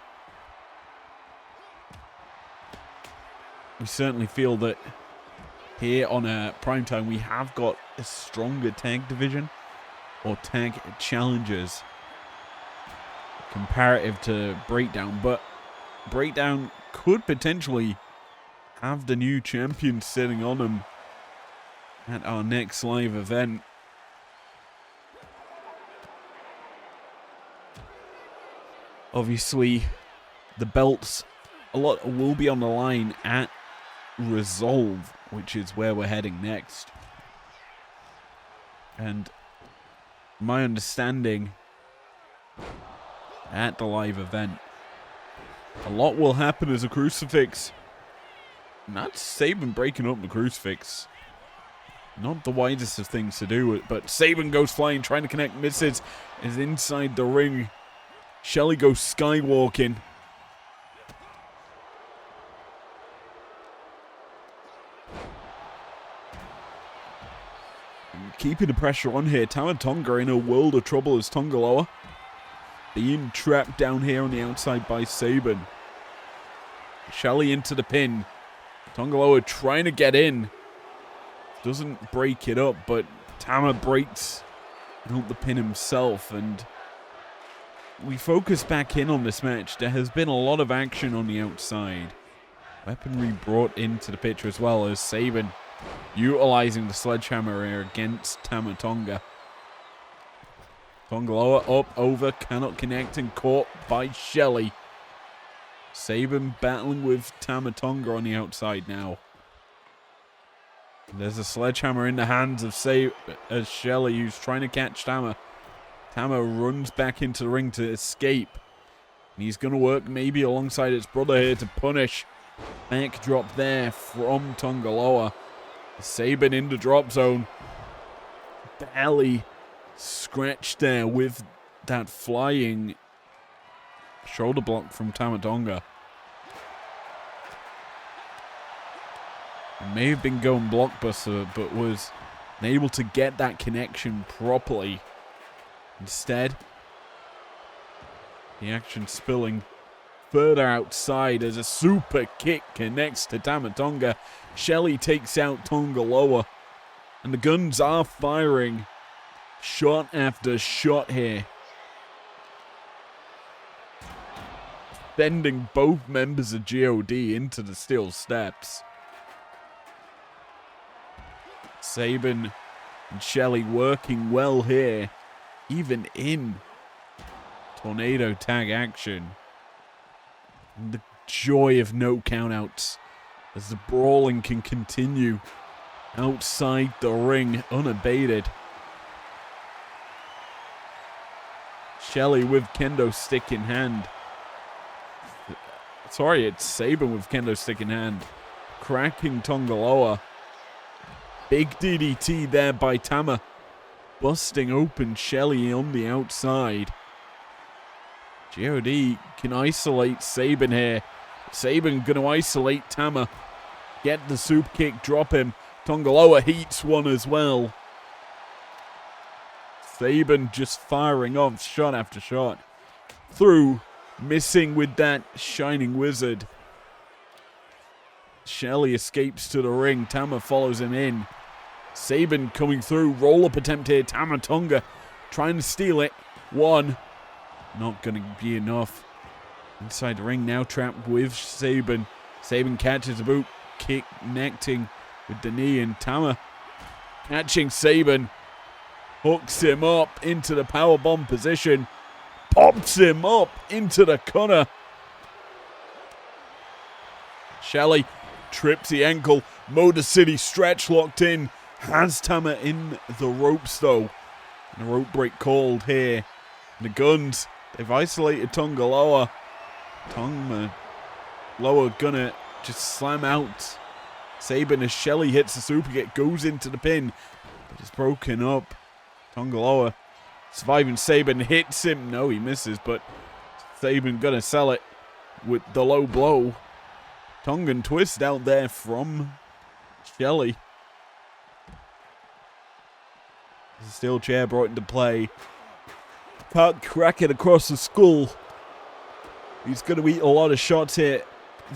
We certainly feel that here on Primetime we have got a stronger tag division, or tag challengers, comparative to Breakdown, but Breakdown could potentially have the new champion sitting on them at our next live event. Obviously, the belts, a lot will be on the line at Resolve, which is where we're heading next. And my understanding, at the live event, a lot will happen as a crucifix. Not Sabin breaking up the crucifix. Not the wisest of things to do, but Sabin goes flying, trying to connect, misses, is inside the ring. Shelley goes skywalking. Keeping the pressure on here. Tama Tonga in a world of trouble as Tongaloa being trapped down here on the outside by Sabin. Shelley into the pin. Tongaloa trying to get in. Doesn't break it up, but Tama breaks out the pin himself, and we focus back in on this match. There has been a lot of action on the outside. Weaponry brought into the picture as well, as Sabin utilizing the sledgehammer here against Tama Tonga. Tongaloa up, over, cannot connect, and caught by Shelley. Sabin battling with Tama Tonga on the outside now. There's a sledgehammer in the hands of Shelley, who's trying to catch Tama. Tama runs back into the ring to escape. And he's going to work maybe alongside its brother here to punish. Backdrop there from Tongaloa. Sabin in the drop zone. Barely scratched there with that flying shoulder block from Tama Tonga. May have been going blockbuster, but was unable to get that connection properly. Instead, the action spilling further outside as a super kick connects to Tama Tonga. Shelley takes out Tongaloa, and the Guns are firing shot after shot here, sending both members of GOD into the steel steps. Sabin and Shelley working well here, even in tornado tag action. And the joy of no countouts as the brawling can continue outside the ring unabated. Shelley with kendo stick in hand. Sorry, it's Sabin with kendo stick in hand. Cracking Tongaloa. Big DDT there by Tama. Busting open Shelley on the outside. God can isolate Sabin here. Sabin going to isolate Tama. Get the super kick, drop him. Tongaloa heats one as well. Sabin just firing off shot after shot. Through, missing with that Shining Wizard. Shelley escapes to the ring. Tama follows him in. Sabin coming through. Roll-up attempt here. Tama Tonga trying to steal it. One. Not going to be enough. Inside the ring now, trapped with Sabin. Sabin catches the boot. Kick connecting with the knee, and Tama catching Sabin. Hooks him up into the powerbomb position. Pops him up into the corner. Shelley trips the ankle. Motor City stretch locked in. Has Tama in the ropes though. And a rope break called here. The Guns, they've isolated Tongaloa. Tongaloa gonna just slam out Sabin as Shelley hits the super kick, goes into the pin, but it's broken up. Tongaloa surviving. Sabin hits him. No, he misses, but Sabin gonna sell it with the low blow. Tongan twist out there from Shelley. The steel chair brought into play. Can't crack it across the skull. He's going to eat a lot of shots here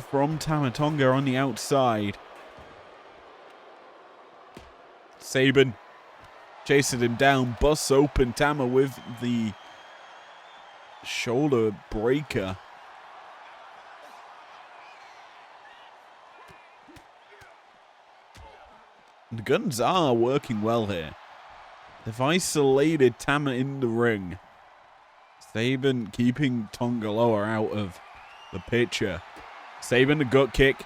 from Tama Tonga on the outside. Sabin chasing him down. Busts open Tama with the shoulder breaker. The Guns are working well here. They've isolated Tama in the ring. Sabin keeping Tongaloa out of the picture. Sabin the gut kick.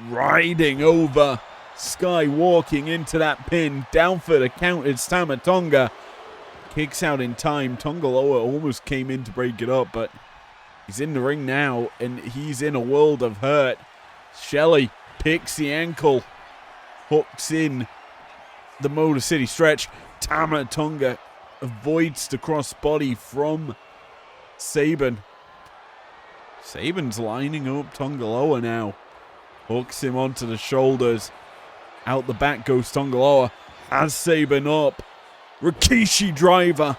Riding over. Sky walking into that pin. Down for the count. It's Tama Tonga. Kicks out in time. Tongaloa almost came in to break it up, but he's in the ring now, and he's in a world of hurt. Shelley picks the ankle. Hooks in the Motor City stretch. Tama Tonga avoids the crossbody from Sabin. Sabin's lining up Tongaloa now. Hooks him onto the shoulders. Out the back goes Tongaloa. Has Sabin up. Rikishi driver.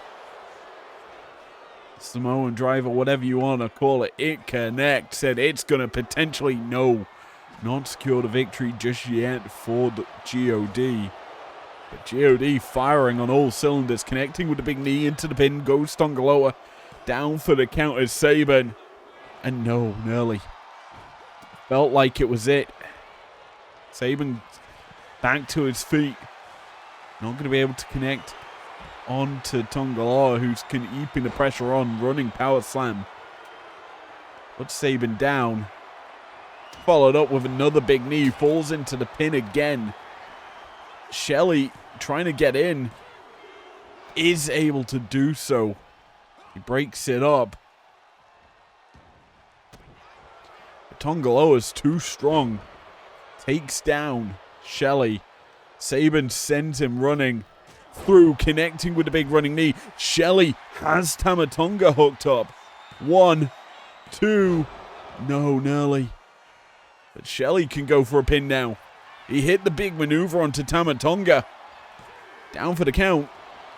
Samoan driver, whatever you want to call it. It connects, and it's going to potentially not secure the victory just yet for the God. But God firing on all cylinders, connecting with the big knee into the pin. Goes Tongaloa. Down for the count is Sabin. And no, nearly. Felt like it was it. Sabin back to his feet. Not going to be able to connect onto Tongaloa, who's keeping the pressure on, running power slam. Puts Sabin down. Followed up with another big knee. Falls into the pin again. Shelley trying to get in. Is able to do so. He breaks it up. But Tongaloa's too strong. Takes down Shelley. Sabin sends him running through, connecting with the big running knee. Shelley has Tama Tonga hooked up. 1, 2. No, nearly. But Shelley can go for a pin now. He hit the big maneuver onto Tama Tonga. Down for the count.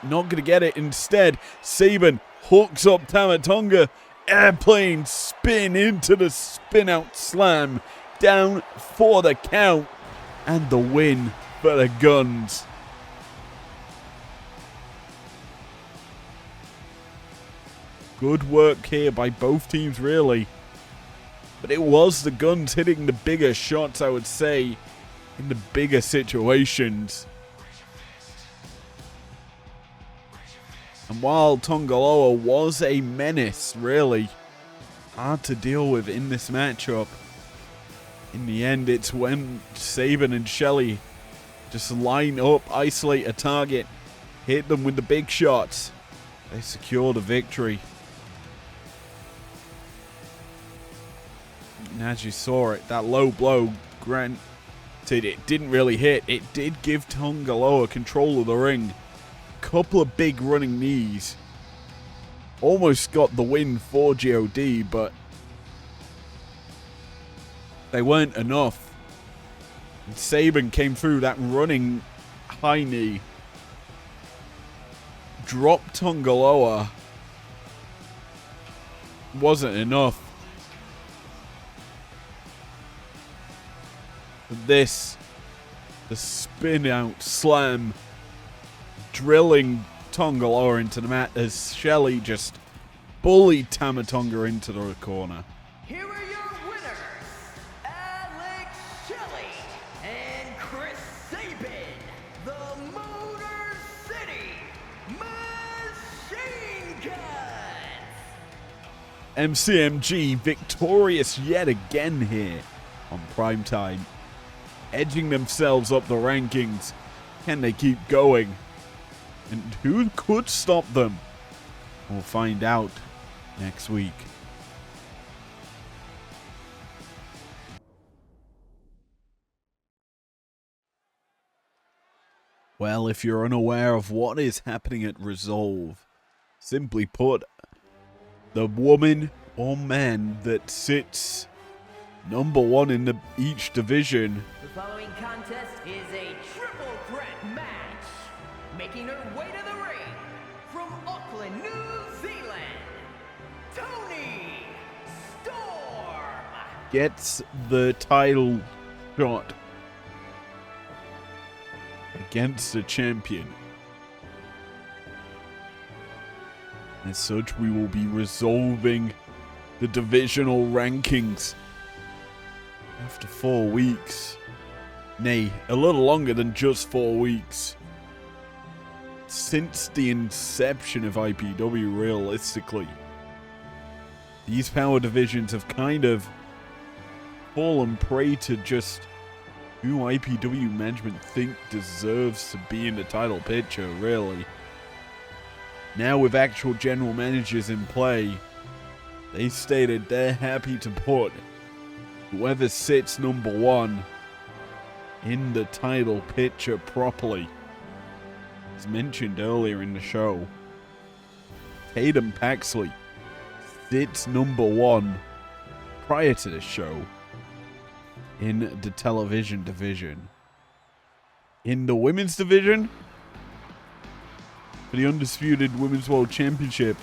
Not going to get it. Instead, Sabin hooks up Tama Tonga. Airplane spin into the spin out slam. Down for the count. And the win for the Guns. Good work here by both teams, really. But it was the Guns hitting the bigger shots, I would say, in the bigger situations. And while Tongaloa was a menace, really hard to deal with in this matchup, in the end, it's when Sabin and Shelley just line up, isolate a target, hit them with the big shots. They secure the victory. And as you saw it, that low blow, granted it didn't really hit, it did give Tongaloa control of the ring. Couple of big running knees. Almost got the win for GOD, but they weren't enough. And Sabin came through that running high knee. Dropped Tongaloa. Wasn't enough. This, the spin out slam, drilling Tongaloa into the mat as Shelley just bullied Tamatonga into the corner. Here are your winners, Alex Shelley and Chris Sabin, the Motor City Machine Guns. MCMG victorious yet again here on Primetime, edging themselves up the rankings. Can they keep going? And who could stop them? We'll find out next week. Well, if you're unaware of what is happening at Resolve, simply put, the woman or man that sits number one in each division. The following contest is a triple threat match. Making her way to the ring from Auckland, New Zealand, Toni Storm Gets the title shot against the champion. As such, we will be resolving the divisional rankings after 4 weeks. Nay, a little longer than just 4 weeks. Since the inception of IPW, realistically, these power divisions have kind of fallen prey to just who IPW management think deserves to be in the title picture, really. Now with actual general managers in play, they stated they're happy to put whoever sits number one in the title picture properly. As mentioned earlier in the show, Tatum Paxley sits number one prior to the show in the television division. In the women's division, for the Undisputed Women's World Championship,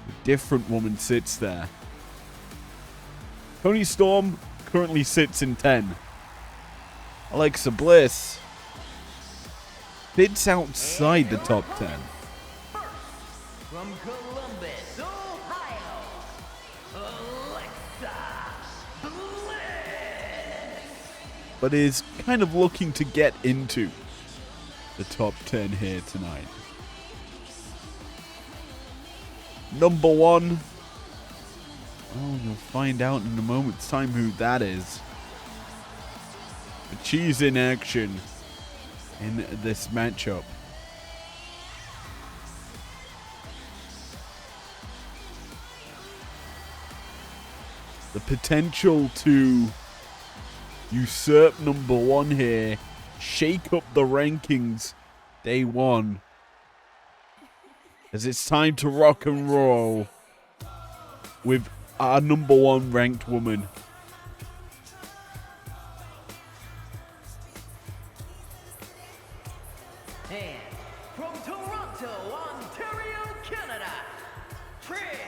a different woman sits there. Toni Storm currently sits in 10. Alexa Bliss sits outside the top 10. from Columbus, Ohio, Alexa Bliss. But is kind of looking to get into the top 10 here tonight. Number one. Oh, you'll find out in a moment's time who that is. But she's in action in this matchup. The potential to usurp number one here, shake up the rankings day one, as it's time to rock and roll with our number one ranked woman. And from Toronto, Ontario, Canada, Trish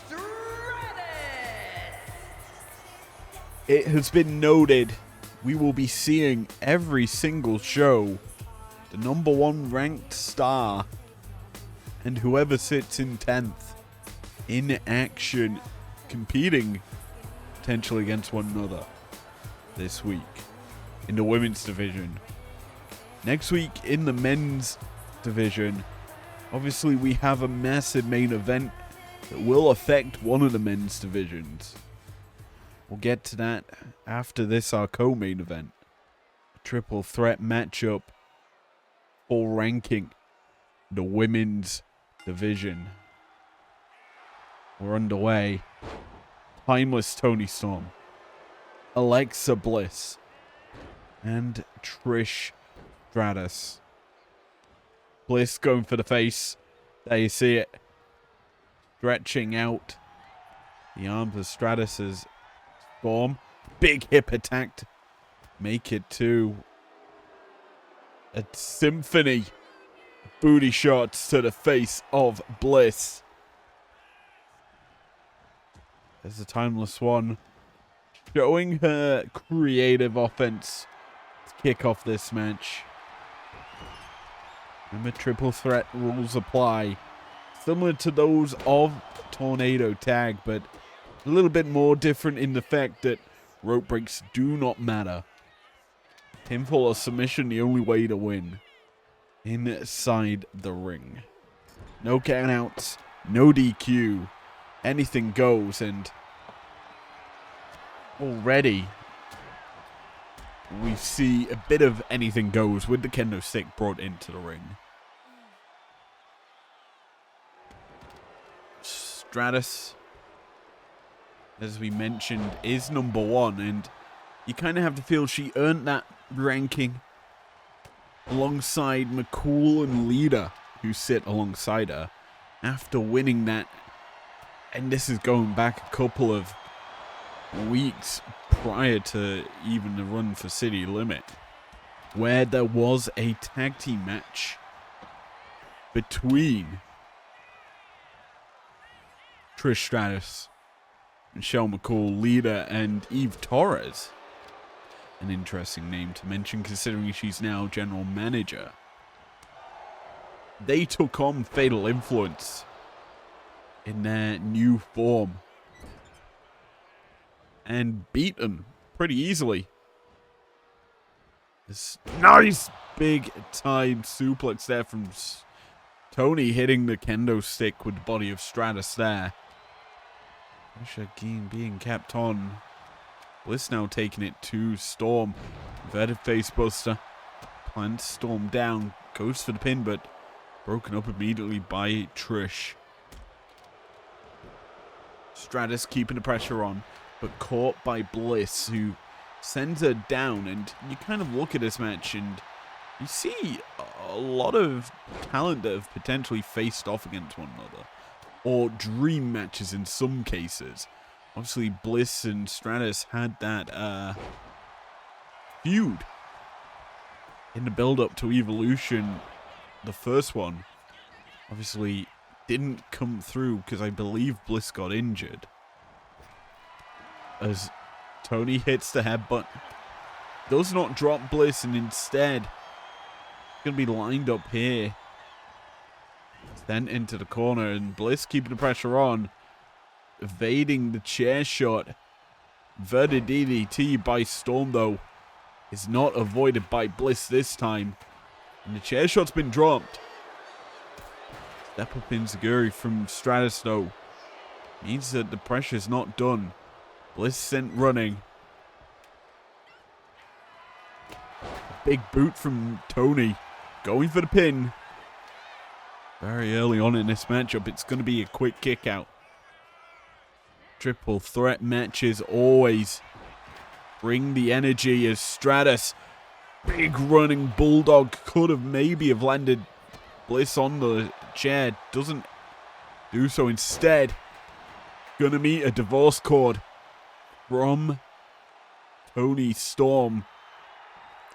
Stratus. It has been noted we will be seeing every single show the number one ranked star and whoever sits in 10th in action, competing potentially against one another this week in the women's division. Next week in the men's division, Obviously, we have a massive main event that will affect one of the men's divisions. We'll get to that after this, our co-main event. A triple threat matchup. Full ranking. The women's division. We're underway. Timeless Toni Storm. Alexa Bliss. And Trish Stratus. Bliss going for the face. There you see it. Stretching out the arms of Stratus's Storm. Big hip attack. Make it to a symphony. Booty shots to the face of Bliss. There's a Timeless One. Showing her creative offense to kick off this match. Remember, triple threat rules apply. Similar to those of Tornado Tag, but a little bit more different in the fact that rope breaks do not matter. Pinfall or submission, the only way to win. Inside the ring. No countouts, no DQ. Anything goes, and already we see a bit of anything goes with the kendo stick brought into the ring. Stratus, as we mentioned, is number one, and you kind of have to feel she earned that ranking alongside McCool and Lita, who sit alongside her after winning that. And this is going back a couple of weeks prior to even the run for City Limit, where there was a tag team match between Trish Stratus, Michelle McCool, Lita, and Eve Torres. An interesting name to mention considering she's now general manager. They took on Fatal Influence in their new form and beat them pretty easily. This nice big time suplex there from Toni, hitting the kendo stick with the body of Stratus there. Pressure being kept on. Bliss now taking it to Storm. Inverted face buster. Plants Storm down. Goes for the pin, but broken up immediately by Trish. Stratus keeping the pressure on, but caught by Bliss, who sends her down. And you kind of look at this match and you see a lot of talent that have potentially faced off against one another, or dream matches in some cases. Obviously, Bliss and Stratus had that feud in the build-up to Evolution. The first one obviously didn't come through because I believe Bliss got injured. As Toni hits the headbutt, does not drop Bliss, and instead going to be lined up here. Then into the corner, and Bliss keeping the pressure on. Evading the chair shot. Inverted DDT by Storm, though, is not avoided by Bliss this time. And the chair shot's been dropped. Step up enziguri from Stratus, though, means that the pressure's not done. Bliss sent running. A big boot from Toni. Going for the pin. Very early on in this matchup, it's going to be a quick kick out. Triple threat matches always bring the energy, as Stratus, big running bulldog, could have maybe have landed Bliss on the chair. Doesn't do so. Instead, gonna meet a divorce cord from Toni Storm.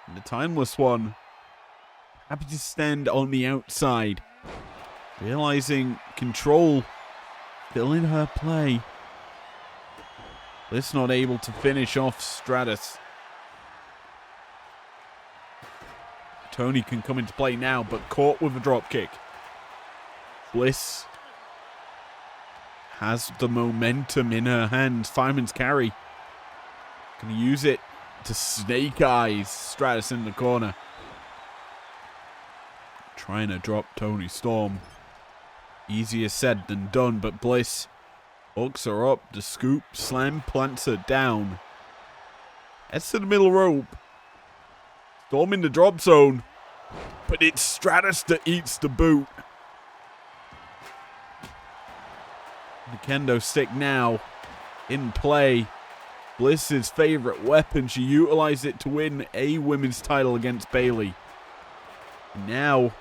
And the Timeless One, happy to stand on the outside, realizing control still in her play. Bliss not able to finish off Stratus. Toni can come into play now, but caught with a drop kick. Bliss has the momentum in her hands. Fireman's carry. Gonna use it to snake eyes Stratus in the corner. Trying to drop Toni Storm. Easier said than done, but Bliss hooks her up. The scoop slam plants her down. Heads to the middle rope. Storm in the drop zone. But it's Stratus that eats the boot. The kendo stick now in play. Bliss's favorite weapon. She utilized it to win a women's title against Bayley. Now,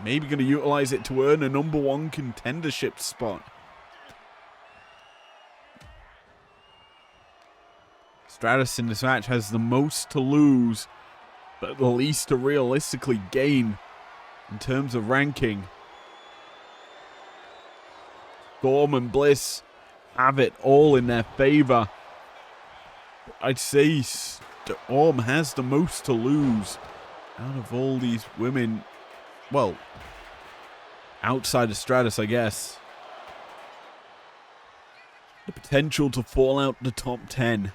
maybe going to utilize it to earn a #1 contendership spot. Stratus in this match has the most to lose, but the least to realistically gain in terms of ranking. Storm and Bliss have it all in their favor. I'd say Storm has the most to lose out of all these women. Well, outside of Stratus, I guess. The potential to fall out the top 10.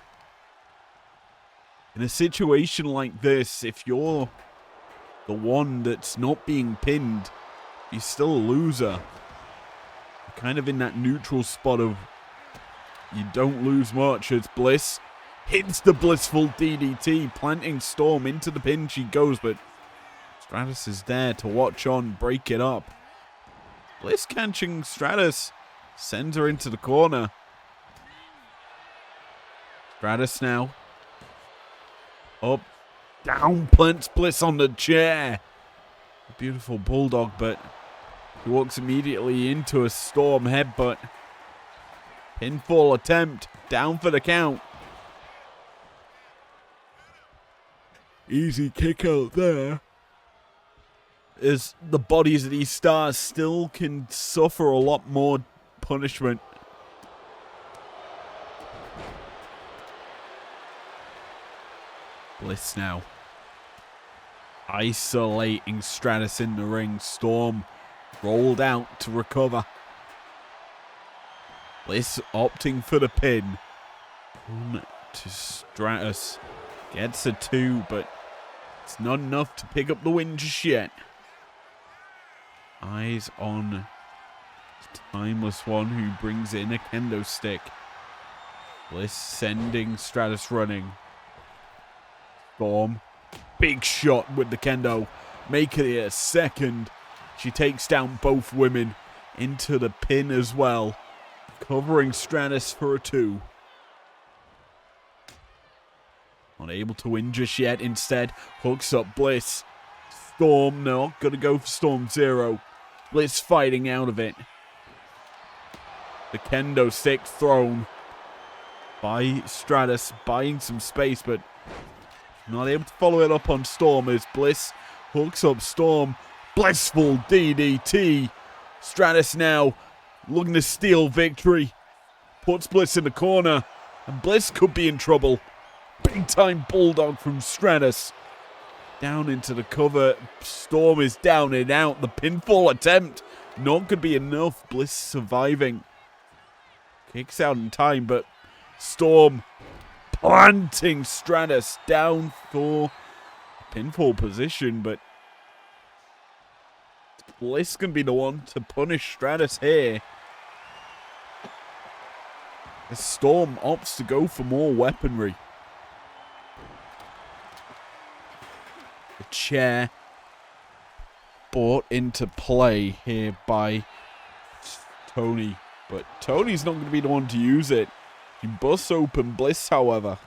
In a situation like this, if you're the one that's not being pinned, you're still a loser. You're kind of in that neutral spot of you don't lose much as Bliss hits the blissful DDT, planting Storm into the pin. She goes, but Stratus is there to watch on, break it up. Bliss catching Stratus, sends her into the corner. Stratus now. Up, down, plants Bliss on the chair. A beautiful bulldog, but he walks immediately into a Storm headbutt. Pinfall attempt, down for the count. Easy kick out there. As the bodies of these stars still can suffer a lot more punishment. Bliss now isolating Stratus in the ring. Storm rolled out to recover. Bliss opting for the pin. On to Stratus. Gets a 2, but it's not enough to pick up the win just yet. Eyes on the Timeless One, who brings in a kendo stick. Bliss sending Stratus running. Storm, big shot with the kendo, making it a second. She takes down both women into the pin as well, covering Stratus for a 2. Unable to win just yet, instead hooks up Bliss. Storm, no, gonna go for Storm 0. Bliss fighting out of it. The kendo stick thrown by Stratus, buying some space, but not able to follow it up on Storm as Bliss hooks up Storm. Blissful DDT. Stratus now looking to steal victory. Puts Bliss in the corner. And Bliss could be in trouble. Big time bulldog from Stratus. Down into the cover. Storm is down and out. The pinfall attempt not going to be enough. Bliss surviving. Kicks out in time, but Storm planting Stratus down for pinfall position, but Bliss can be the one to punish Stratus here. The Storm opts to go for more weaponry. The chair brought into play here by Tony, but Tony's not going to be the one to use it. He busts open Bliss, however.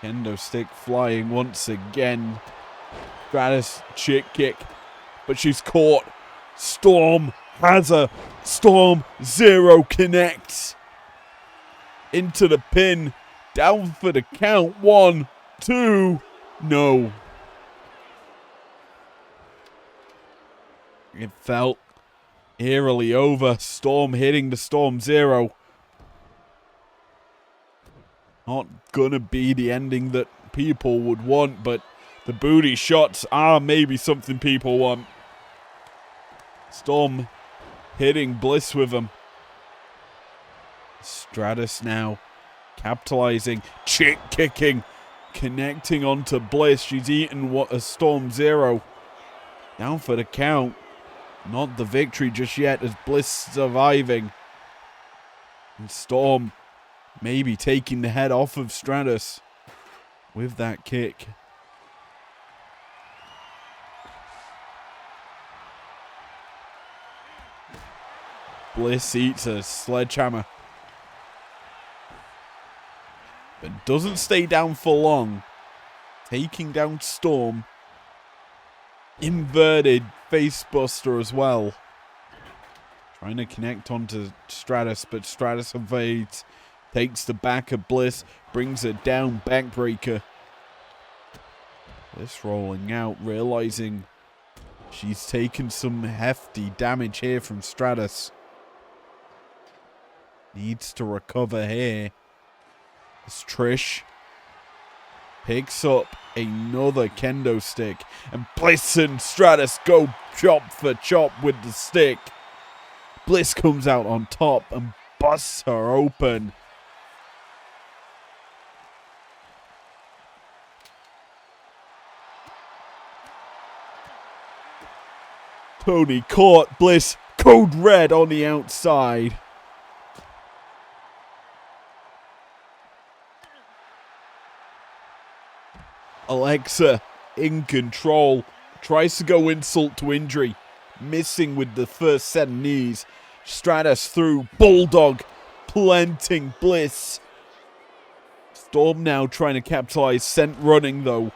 Kendo stick flying once again. Stratus chick kick, but she's caught. Storm has her. Storm 0 connects into the pin. Down for the count. 1, 2. No. It felt eerily over. Storm hitting the Storm 0. Not gonna be the ending that people would want, but the booty shots are maybe something people want. Storm hitting Bliss with them. Stratus now capitalizing, chick kicking, connecting onto Bliss. She's eaten what a Storm 0. Down for the count. Not the victory just yet as Bliss surviving. And Storm maybe taking the head off of Stratus with that kick. Bliss eats a sledgehammer. But doesn't stay down for long. Taking down Storm. Inverted facebuster as well. Trying to connect onto Stratus, but Stratus evades. Takes the back of Bliss. Brings her down. Backbreaker. Bliss rolling out. Realizing she's taken some hefty damage here from Stratus. Needs to recover here. As Trish picks up another kendo stick. And Bliss and Stratus go chop for chop with the stick. Bliss comes out on top and busts her open. Tony caught Bliss. Code red on the outside. Alexa in control. Tries to go insult to injury. Missing with the first set of knees. Stratus through. Bulldog planting Bliss. Storm now trying to capitalize. Sent running though.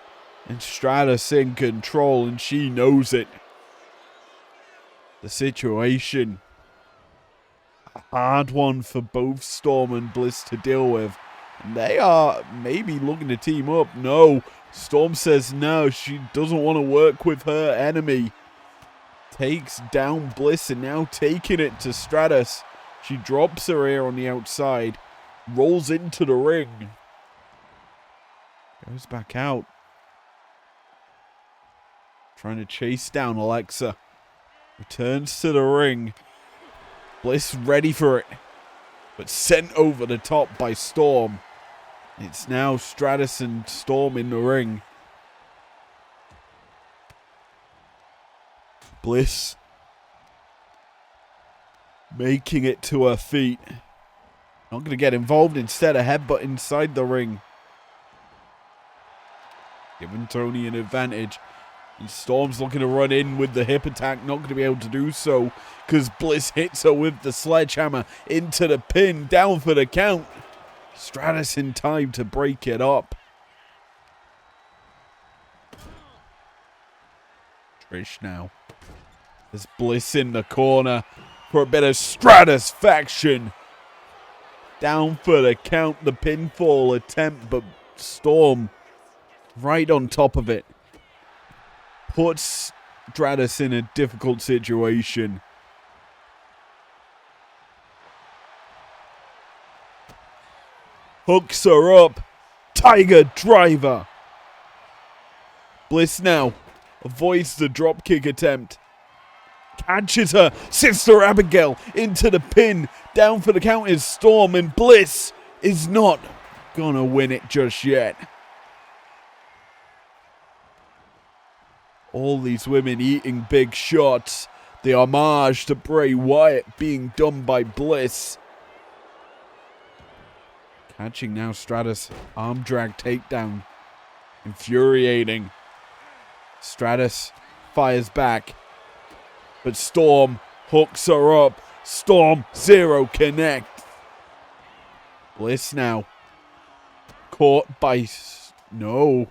And Stratus in control and she knows it. The situation. A hard one for both Storm and Bliss to deal with. And they are maybe looking to team up. No. Storm says no, she doesn't want to work with her enemy. Takes down Bliss and now taking it to Stratus. She drops her here on the outside. Rolls into the ring. Goes back out. Trying to chase down Alexa. Returns to the ring. Bliss ready for it. But sent over the top by Storm. It's now Stratus and Storm in the ring. Bliss making it to her feet. Not going to get involved, instead a headbutt inside the ring. Giving Tony an advantage. And Storm's looking to run in with the hip attack. Not going to be able to do so because Bliss hits her with the sledgehammer into the pin. Down for the count. Stratus in time to break it up. Trish now. There's Bliss in the corner for a bit of Stratusfaction. Down for the count, the pinfall attempt, but Storm right on top of it. Puts Stratus in a difficult situation. Hooks her up. Tiger driver. Bliss now avoids the dropkick attempt. Catches her. Sister Abigail into the pin. Down for the count is Storm, and Bliss is not gonna win it just yet. All these women eating big shots. The homage to Bray Wyatt being done by Bliss. Catching now Stratus. Arm drag takedown. Infuriating. Stratus fires back. But Storm hooks her up. Storm zero connect. Bliss now. Caught by... No.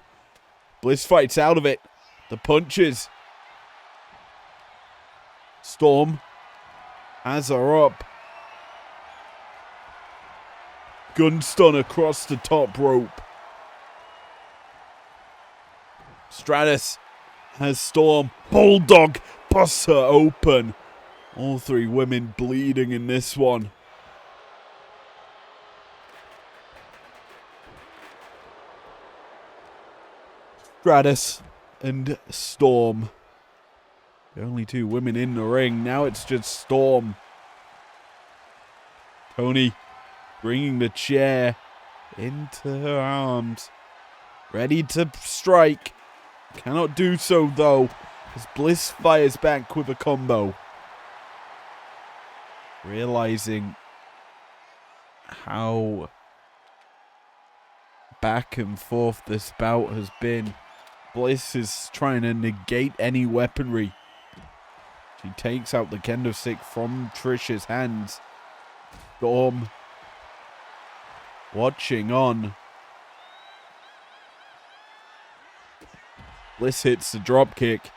Bliss fights out of it. The punches. Storm has her up. Gun stun across the top rope. Stratus has Storm. Bulldog busts her open. All three women bleeding in this one. Stratus and Storm. The only two women in the ring. Now it's just Storm. Tony bringing the chair into her arms. Ready to strike. Cannot do so though, as Bliss fires back with a combo. realizing how back and forth this bout has been. Bliss is trying to negate any weaponry. She takes out the kendo stick from Trish's hands. Storm watching on. Bliss hits the drop kick.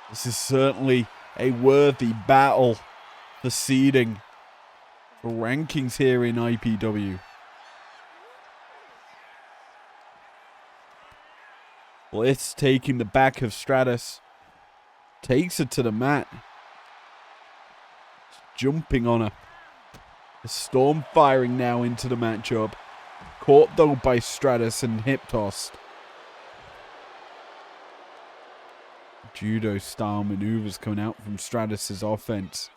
This is certainly a worthy battle for seeding, for rankings here in IPW. Bliss taking the back of Stratus. Takes her to the mat. Jumping on her. The Storm firing now into the matchup. Caught though by Stratus and hip tossed. Judo style maneuvers coming out from Stratus's offense.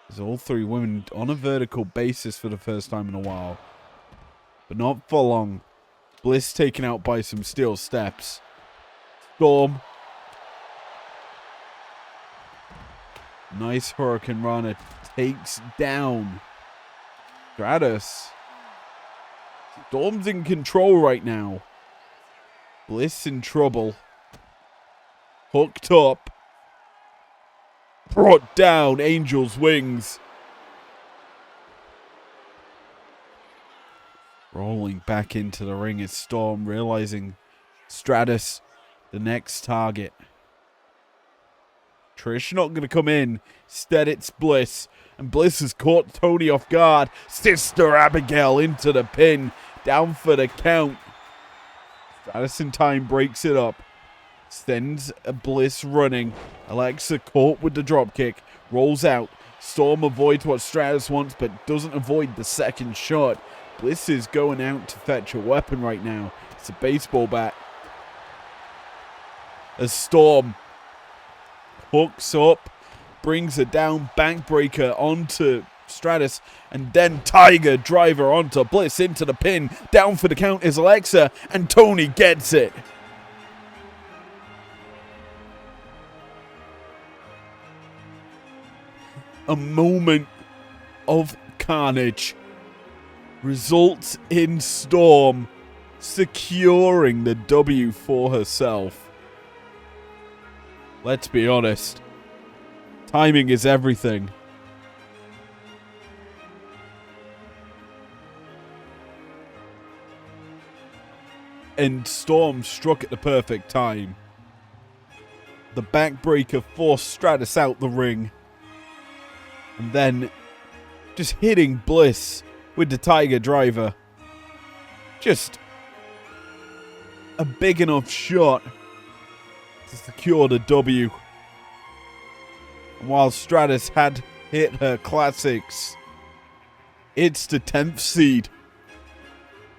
As all three women on a vertical basis for the first time in a while. But not for long. Bliss taken out by some steel steps. Storm. Nice Hurricane Rana takes down Stratus. Storm's in control right now. Bliss in trouble. Hooked up. Brought down. Angel's wings. Rolling back into the ring is Storm, realizing Stratus the next target. Trish not going to come in. Instead, it's Bliss. And Bliss has caught Tony off guard. Sister Abigail into the pin. Down for the count. Stratus in time breaks it up. Sends a Bliss running. Alexa caught with the dropkick. Rolls out. Storm avoids what Stratus wants, but doesn't avoid the second shot. Bliss is going out to fetch a weapon right now. It's a baseball bat. As Storm hooks up, brings her down, backbreaker onto Stratus, and then Tiger Driver onto Bliss into the pin. Down for the count is Alexa, and Tony gets it. A moment of carnage results in Storm securing the W for herself. Let's be honest. Timing is everything. And Storm struck at the perfect time. The backbreaker forced Stratus out the ring. And then just hitting Bliss with the Tiger Driver. Just a big enough shot to secure the W. And while Stratus had hit her classics, it's the 10th seed.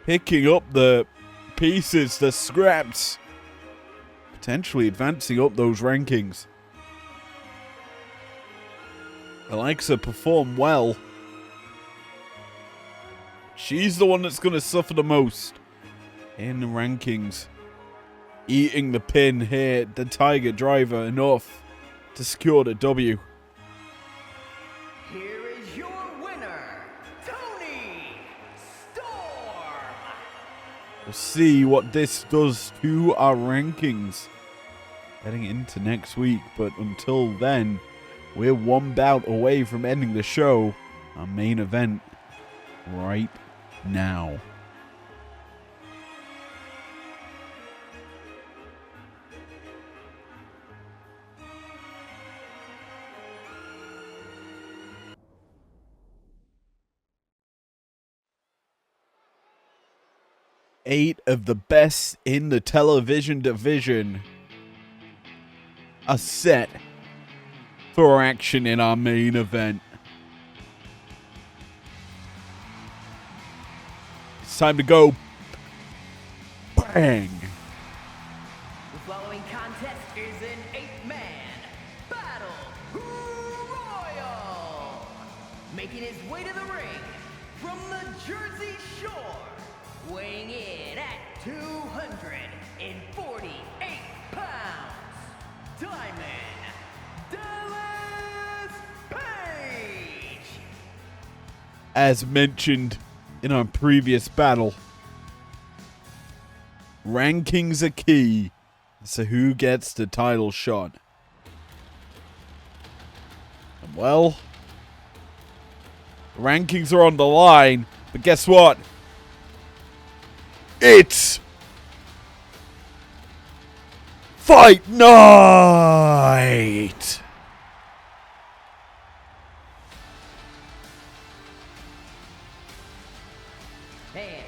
Picking up the pieces, the scraps. Potentially advancing up those rankings. Alexa performed well. She's the one that's going to suffer the most in the rankings. Eating the pin here, the Tiger Driver, enough to secure the W. Here is your winner, Tony Storm. We'll see what this does to our rankings heading into next week. But until then, we're one bout away from ending the show, our main event, right now. Eight of the best in the television division are set for action in our main event. It's time to go bang. The following contest is an 8-man battle royal. Making his way to the ring from the Jersey Shore, weighing in at 248 pounds, Diamond Dallas Page. as mentioned in our previous battle, rankings are key as to who gets the title shot. And well, the rankings are on the line, but guess what? It's Fight Night! And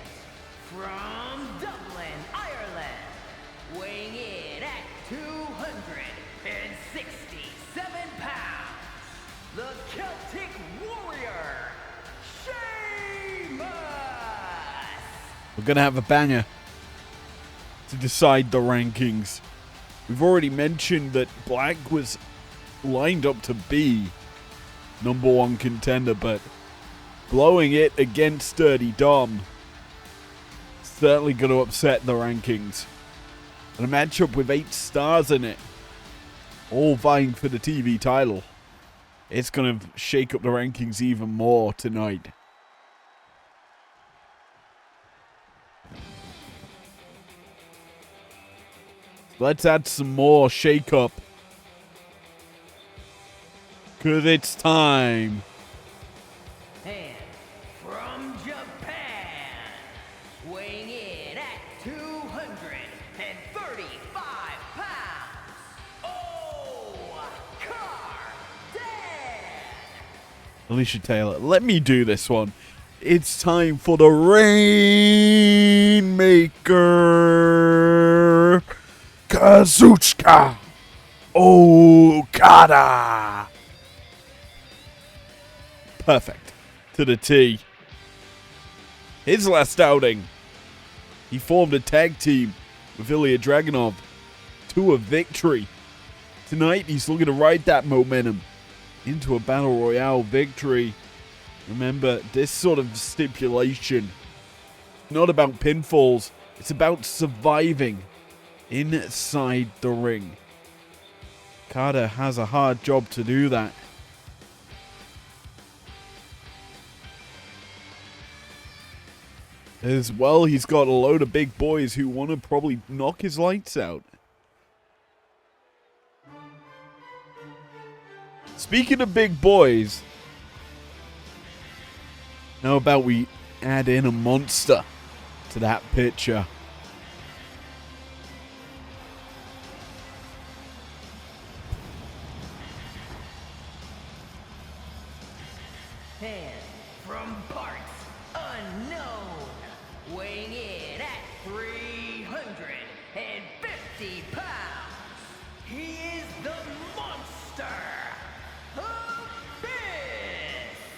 from Dublin, Ireland, weighing in at 267 pounds, the Celtic Warrior, Sheamus! We're going to have a banger to decide the rankings. We've already mentioned that Black was lined up to be #1 contender, but blowing it against Dirty Dom certainly going to upset the rankings. And a matchup with 8 stars in it, all vying for the TV title. It's going to shake up the rankings even more tonight. Let's add some more shake-up. Because it's time. And from Japan, weighing in at 235 pounds, Alicia Taylor, let me do this one. It's time for the Rainmaker, Kazuchika Okada. Perfect. To the T. His last outing, he formed a tag team with Ilya Dragunov to a victory. Tonight, he's looking to ride that momentum into a Battle Royale victory. Remember, this sort of stipulation, not about pinfalls, it's about surviving inside the ring. Okada has a hard job to do that. As well, he's got a load of big boys who want to probably knock his lights out. Speaking of big boys, how about we add in a monster to that picture? And from parts unknown, weighing in at 350 pounds, he is the monster,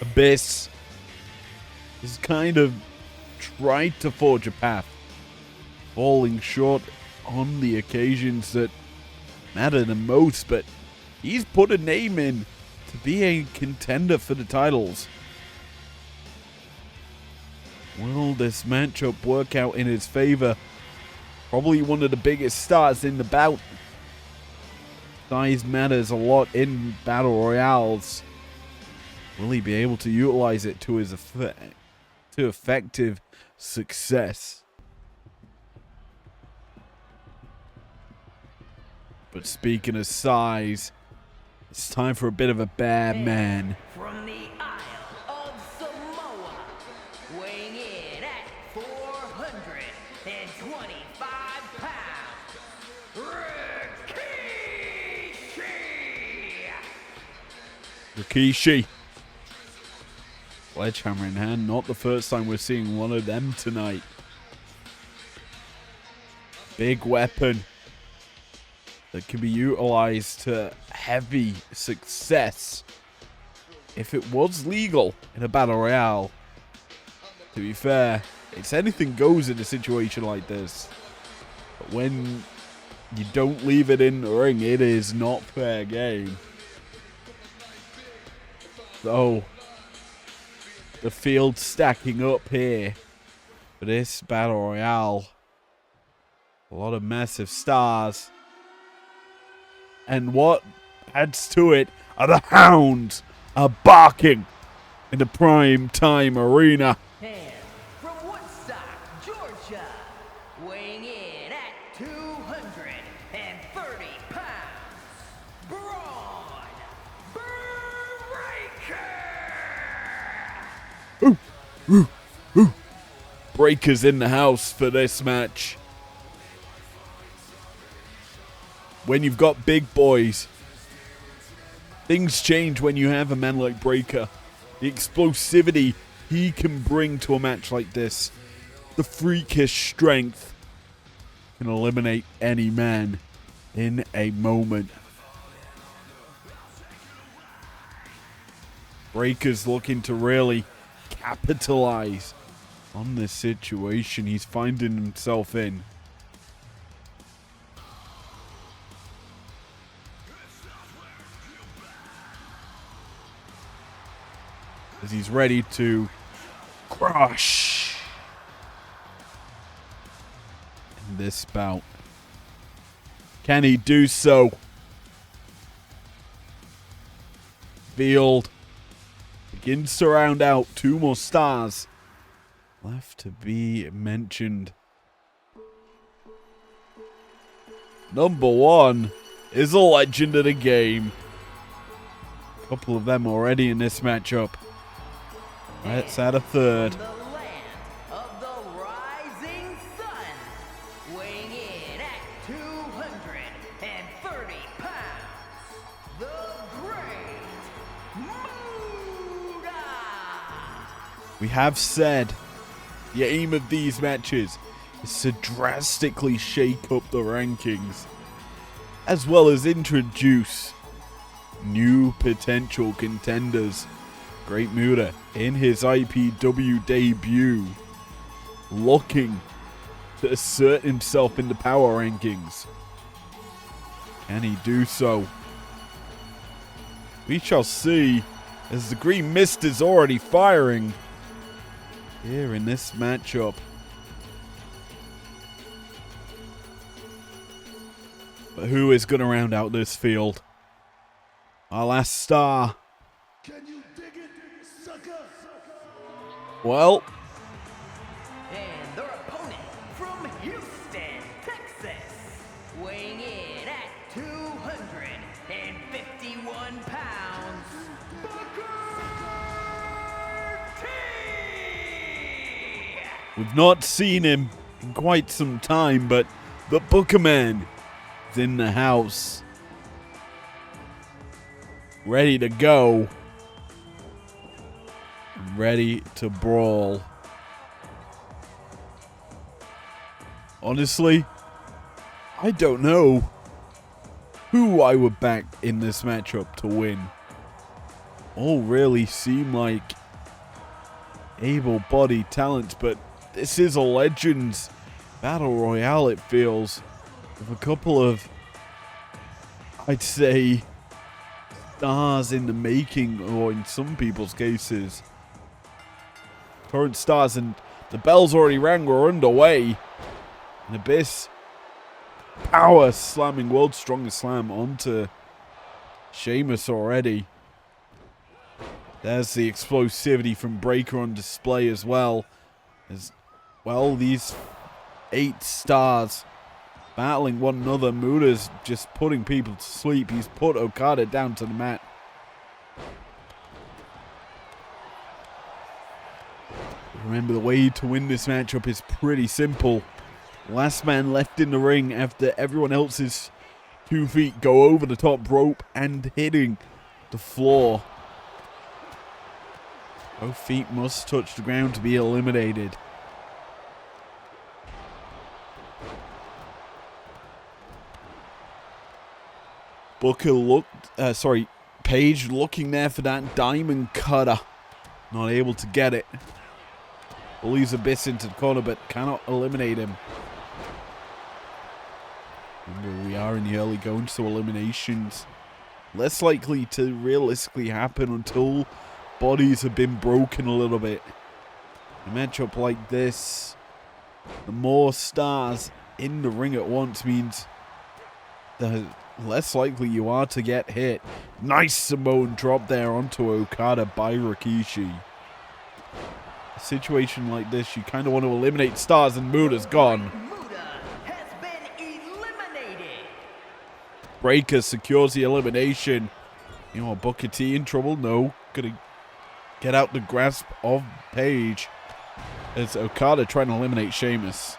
Abyss! Abyss is kind of tried to forge a path, falling short on the occasions that matter the most, but he's put a name in to be a contender for the titles. Will this matchup work out in his favor? Probably one of the biggest stars in the bout. Size matters a lot in battle royales. Will he be able to utilize it to his effective success? But speaking of size, it's time for a bit of a bad man. From the Isle of Samoa, weighing in at 425 pounds, Rikishi. Sledgehammer in hand. Not the first time we're seeing one of them tonight. Big weapon that can be utilized to heavy success if it was legal in a battle royale. To be fair, it's anything goes in a situation like this. But when you don't leave it in the ring, it is not fair game. So, the field stacking up here for this battle royale. A lot of massive stars. And what adds to it are the hounds are barking in the Primetime arena. And from Woodstock, Georgia, weighing in at 230 pounds, Braun Breaker! Breaker's in the house for this match. When you've got big boys, things change when you have a man like Breaker. The explosivity he can bring to a match like this, the freakish strength, can eliminate any man in a moment. Breaker's looking to really capitalize on this situation he's finding himself in. As he's ready to crush in this bout. Can he do so? Field begins to round out. 2 more stars left to be mentioned. Number 1 is a legend of the game. A couple of them already in this matchup. Let's add a third. From the land of the rising sun, weighing in at 230 pounds, the Great Muda! We have said the aim of these matches is to drastically shake up the rankings, as well as introduce new potential contenders. Great Muda in his IPW debut, looking to assert himself in the power rankings. Can he do so? We shall see, as the Green Mist is already firing here in this matchup. But who is going to round out this field? Our last star. Can you dig it, sucker? Well, And their opponent from Houston, Texas, weighing in at 251 pounds, Booker T! we've not seen him in quite some time, but the Booker Man is in the house. Ready to go. Ready to brawl. Honestly, I don't know who I would back in this matchup to win. All really seem like able-bodied talents, but this is a Legends Battle Royale, it feels, with a couple of, I'd say, stars in the making, or in some people's cases, current stars, and the bells already rang. We're underway. And Abyss power slamming world's strongest slam onto Sheamus already. There's the explosivity from Breaker on display as well. As well, these 8 stars battling one another. Muda's just putting people to sleep. He's put Okada down to the mat. Remember, the way to win this matchup is pretty simple. Last man left in the ring after everyone else's 2 feet go over the top rope and hitting the floor. Both feet must touch the ground to be eliminated. Page looking there for that diamond cutter. Not able to get it. Believes Abyss into the corner, but cannot eliminate him. Remember, we are in the early going, so eliminations less likely to realistically happen until bodies have been broken a little bit. A matchup like this, the more stars in the ring at once means the less likely you are to get hit. Nice Samoan drop there onto Okada by Rikishi. A situation like this, you kind of want to eliminate stars, and Muda's gone. Muda has been eliminated. Breaker secures the elimination. You know, Booker T in trouble? No. Gonna get out the grasp of Paige. It's Okada trying to eliminate Sheamus.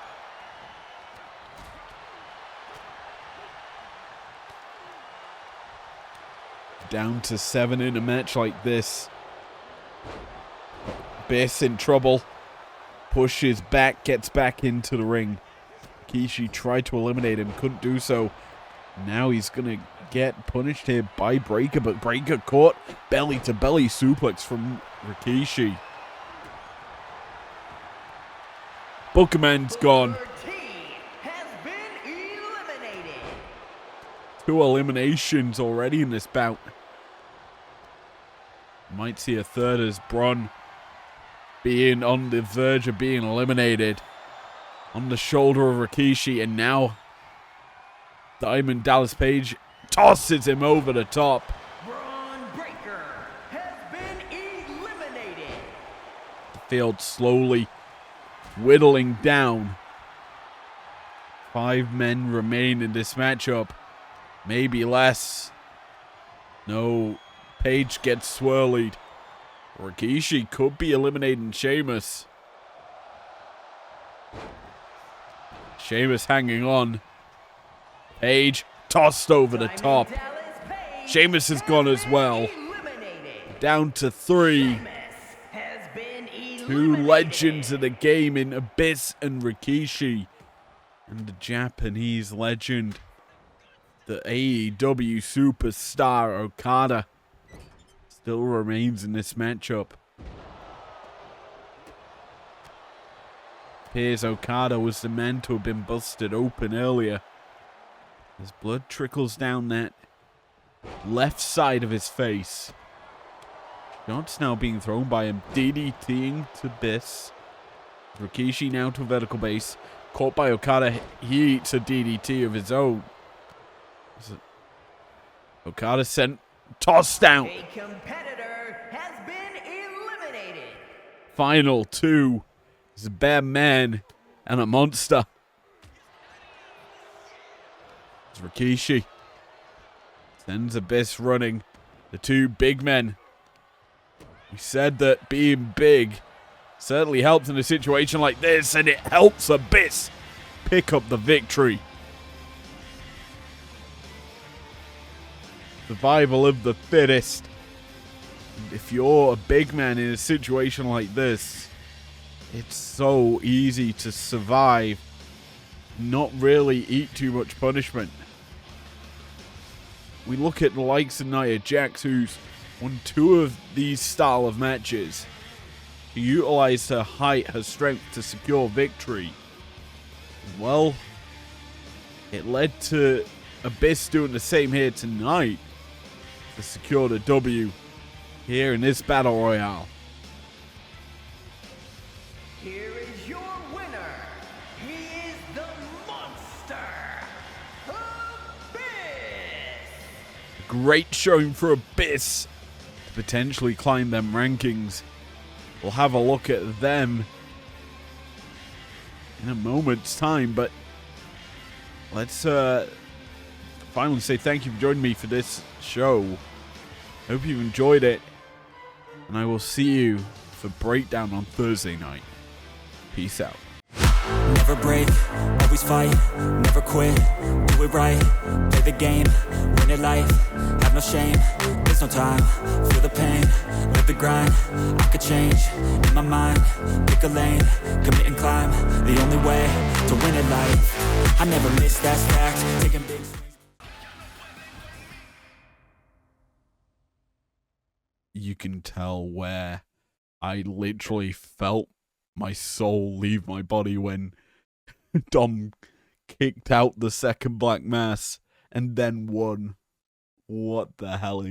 Down to 7 in a match like this. Biss in trouble. Pushes back, gets back into the ring. Rikishi tried to eliminate him, couldn't do so. Now he's going to get punished here by Breaker, but Breaker caught belly-to-belly suplex from Rikishi. Bookerman's gone. Booker T has been eliminated. 2 eliminations already in this bout. Might see a third as Braun being on the verge of being eliminated. On the shoulder of Rikishi, and now Diamond Dallas Page tosses him over the top. Braun Breaker has been eliminated. The field slowly whittling down. 5 men remain in this matchup. Maybe less. No, Page gets swirlied. Rikishi could be eliminating Sheamus. Sheamus hanging on. Page tossed over the top. Sheamus is gone as well. Down to 3. Two legends of the game in Abyss and Rikishi. And the Japanese legend, the AEW superstar Okada, still remains in this matchup. Appears Okada was the man to have been busted open earlier. His blood trickles down that left side of his face. Shots now being thrown by him. DDTing to Biss. Rikishi now to a vertical base. Caught by Okada. He eats a DDT of his own. Okada sent. Tossed out. A competitor has been eliminated. Final 2. It's a bad man and a monster. It's Rikishi. Sends Abyss running. The 2 big men. We said that being big certainly helps in a situation like this, and it helps Abyss pick up the victory. Survival of the fittest. If you're a big man in a situation like this, it's so easy to survive, not really eat too much punishment. We look at the likes of Nia Jax, who's won 2 of these style of matches. She utilized her height, her strength to secure victory. Well, it led to Abyss doing the same here tonight to secure the W here in this Battle Royale. Here is your winner. He is the monster, Abyss. Great showing for Abyss to potentially climb them rankings. We'll have a look at them in a moment's time, but let's finally say thank you for joining me for this show. Hope you've enjoyed it, and I will see you for Breakdown on Thursday night. Peace out. Never break, always fight, never quit, do it right, play the game, win it life, have no shame, there's no time, feel the pain, live the grind, I could change, in my mind, pick a lane, commit and climb, the only way to win it life, I never miss, that's fact, taking big swings. You can tell where I literally felt my soul leave my body when Dom kicked out the second Black Mass and then won. What the hell?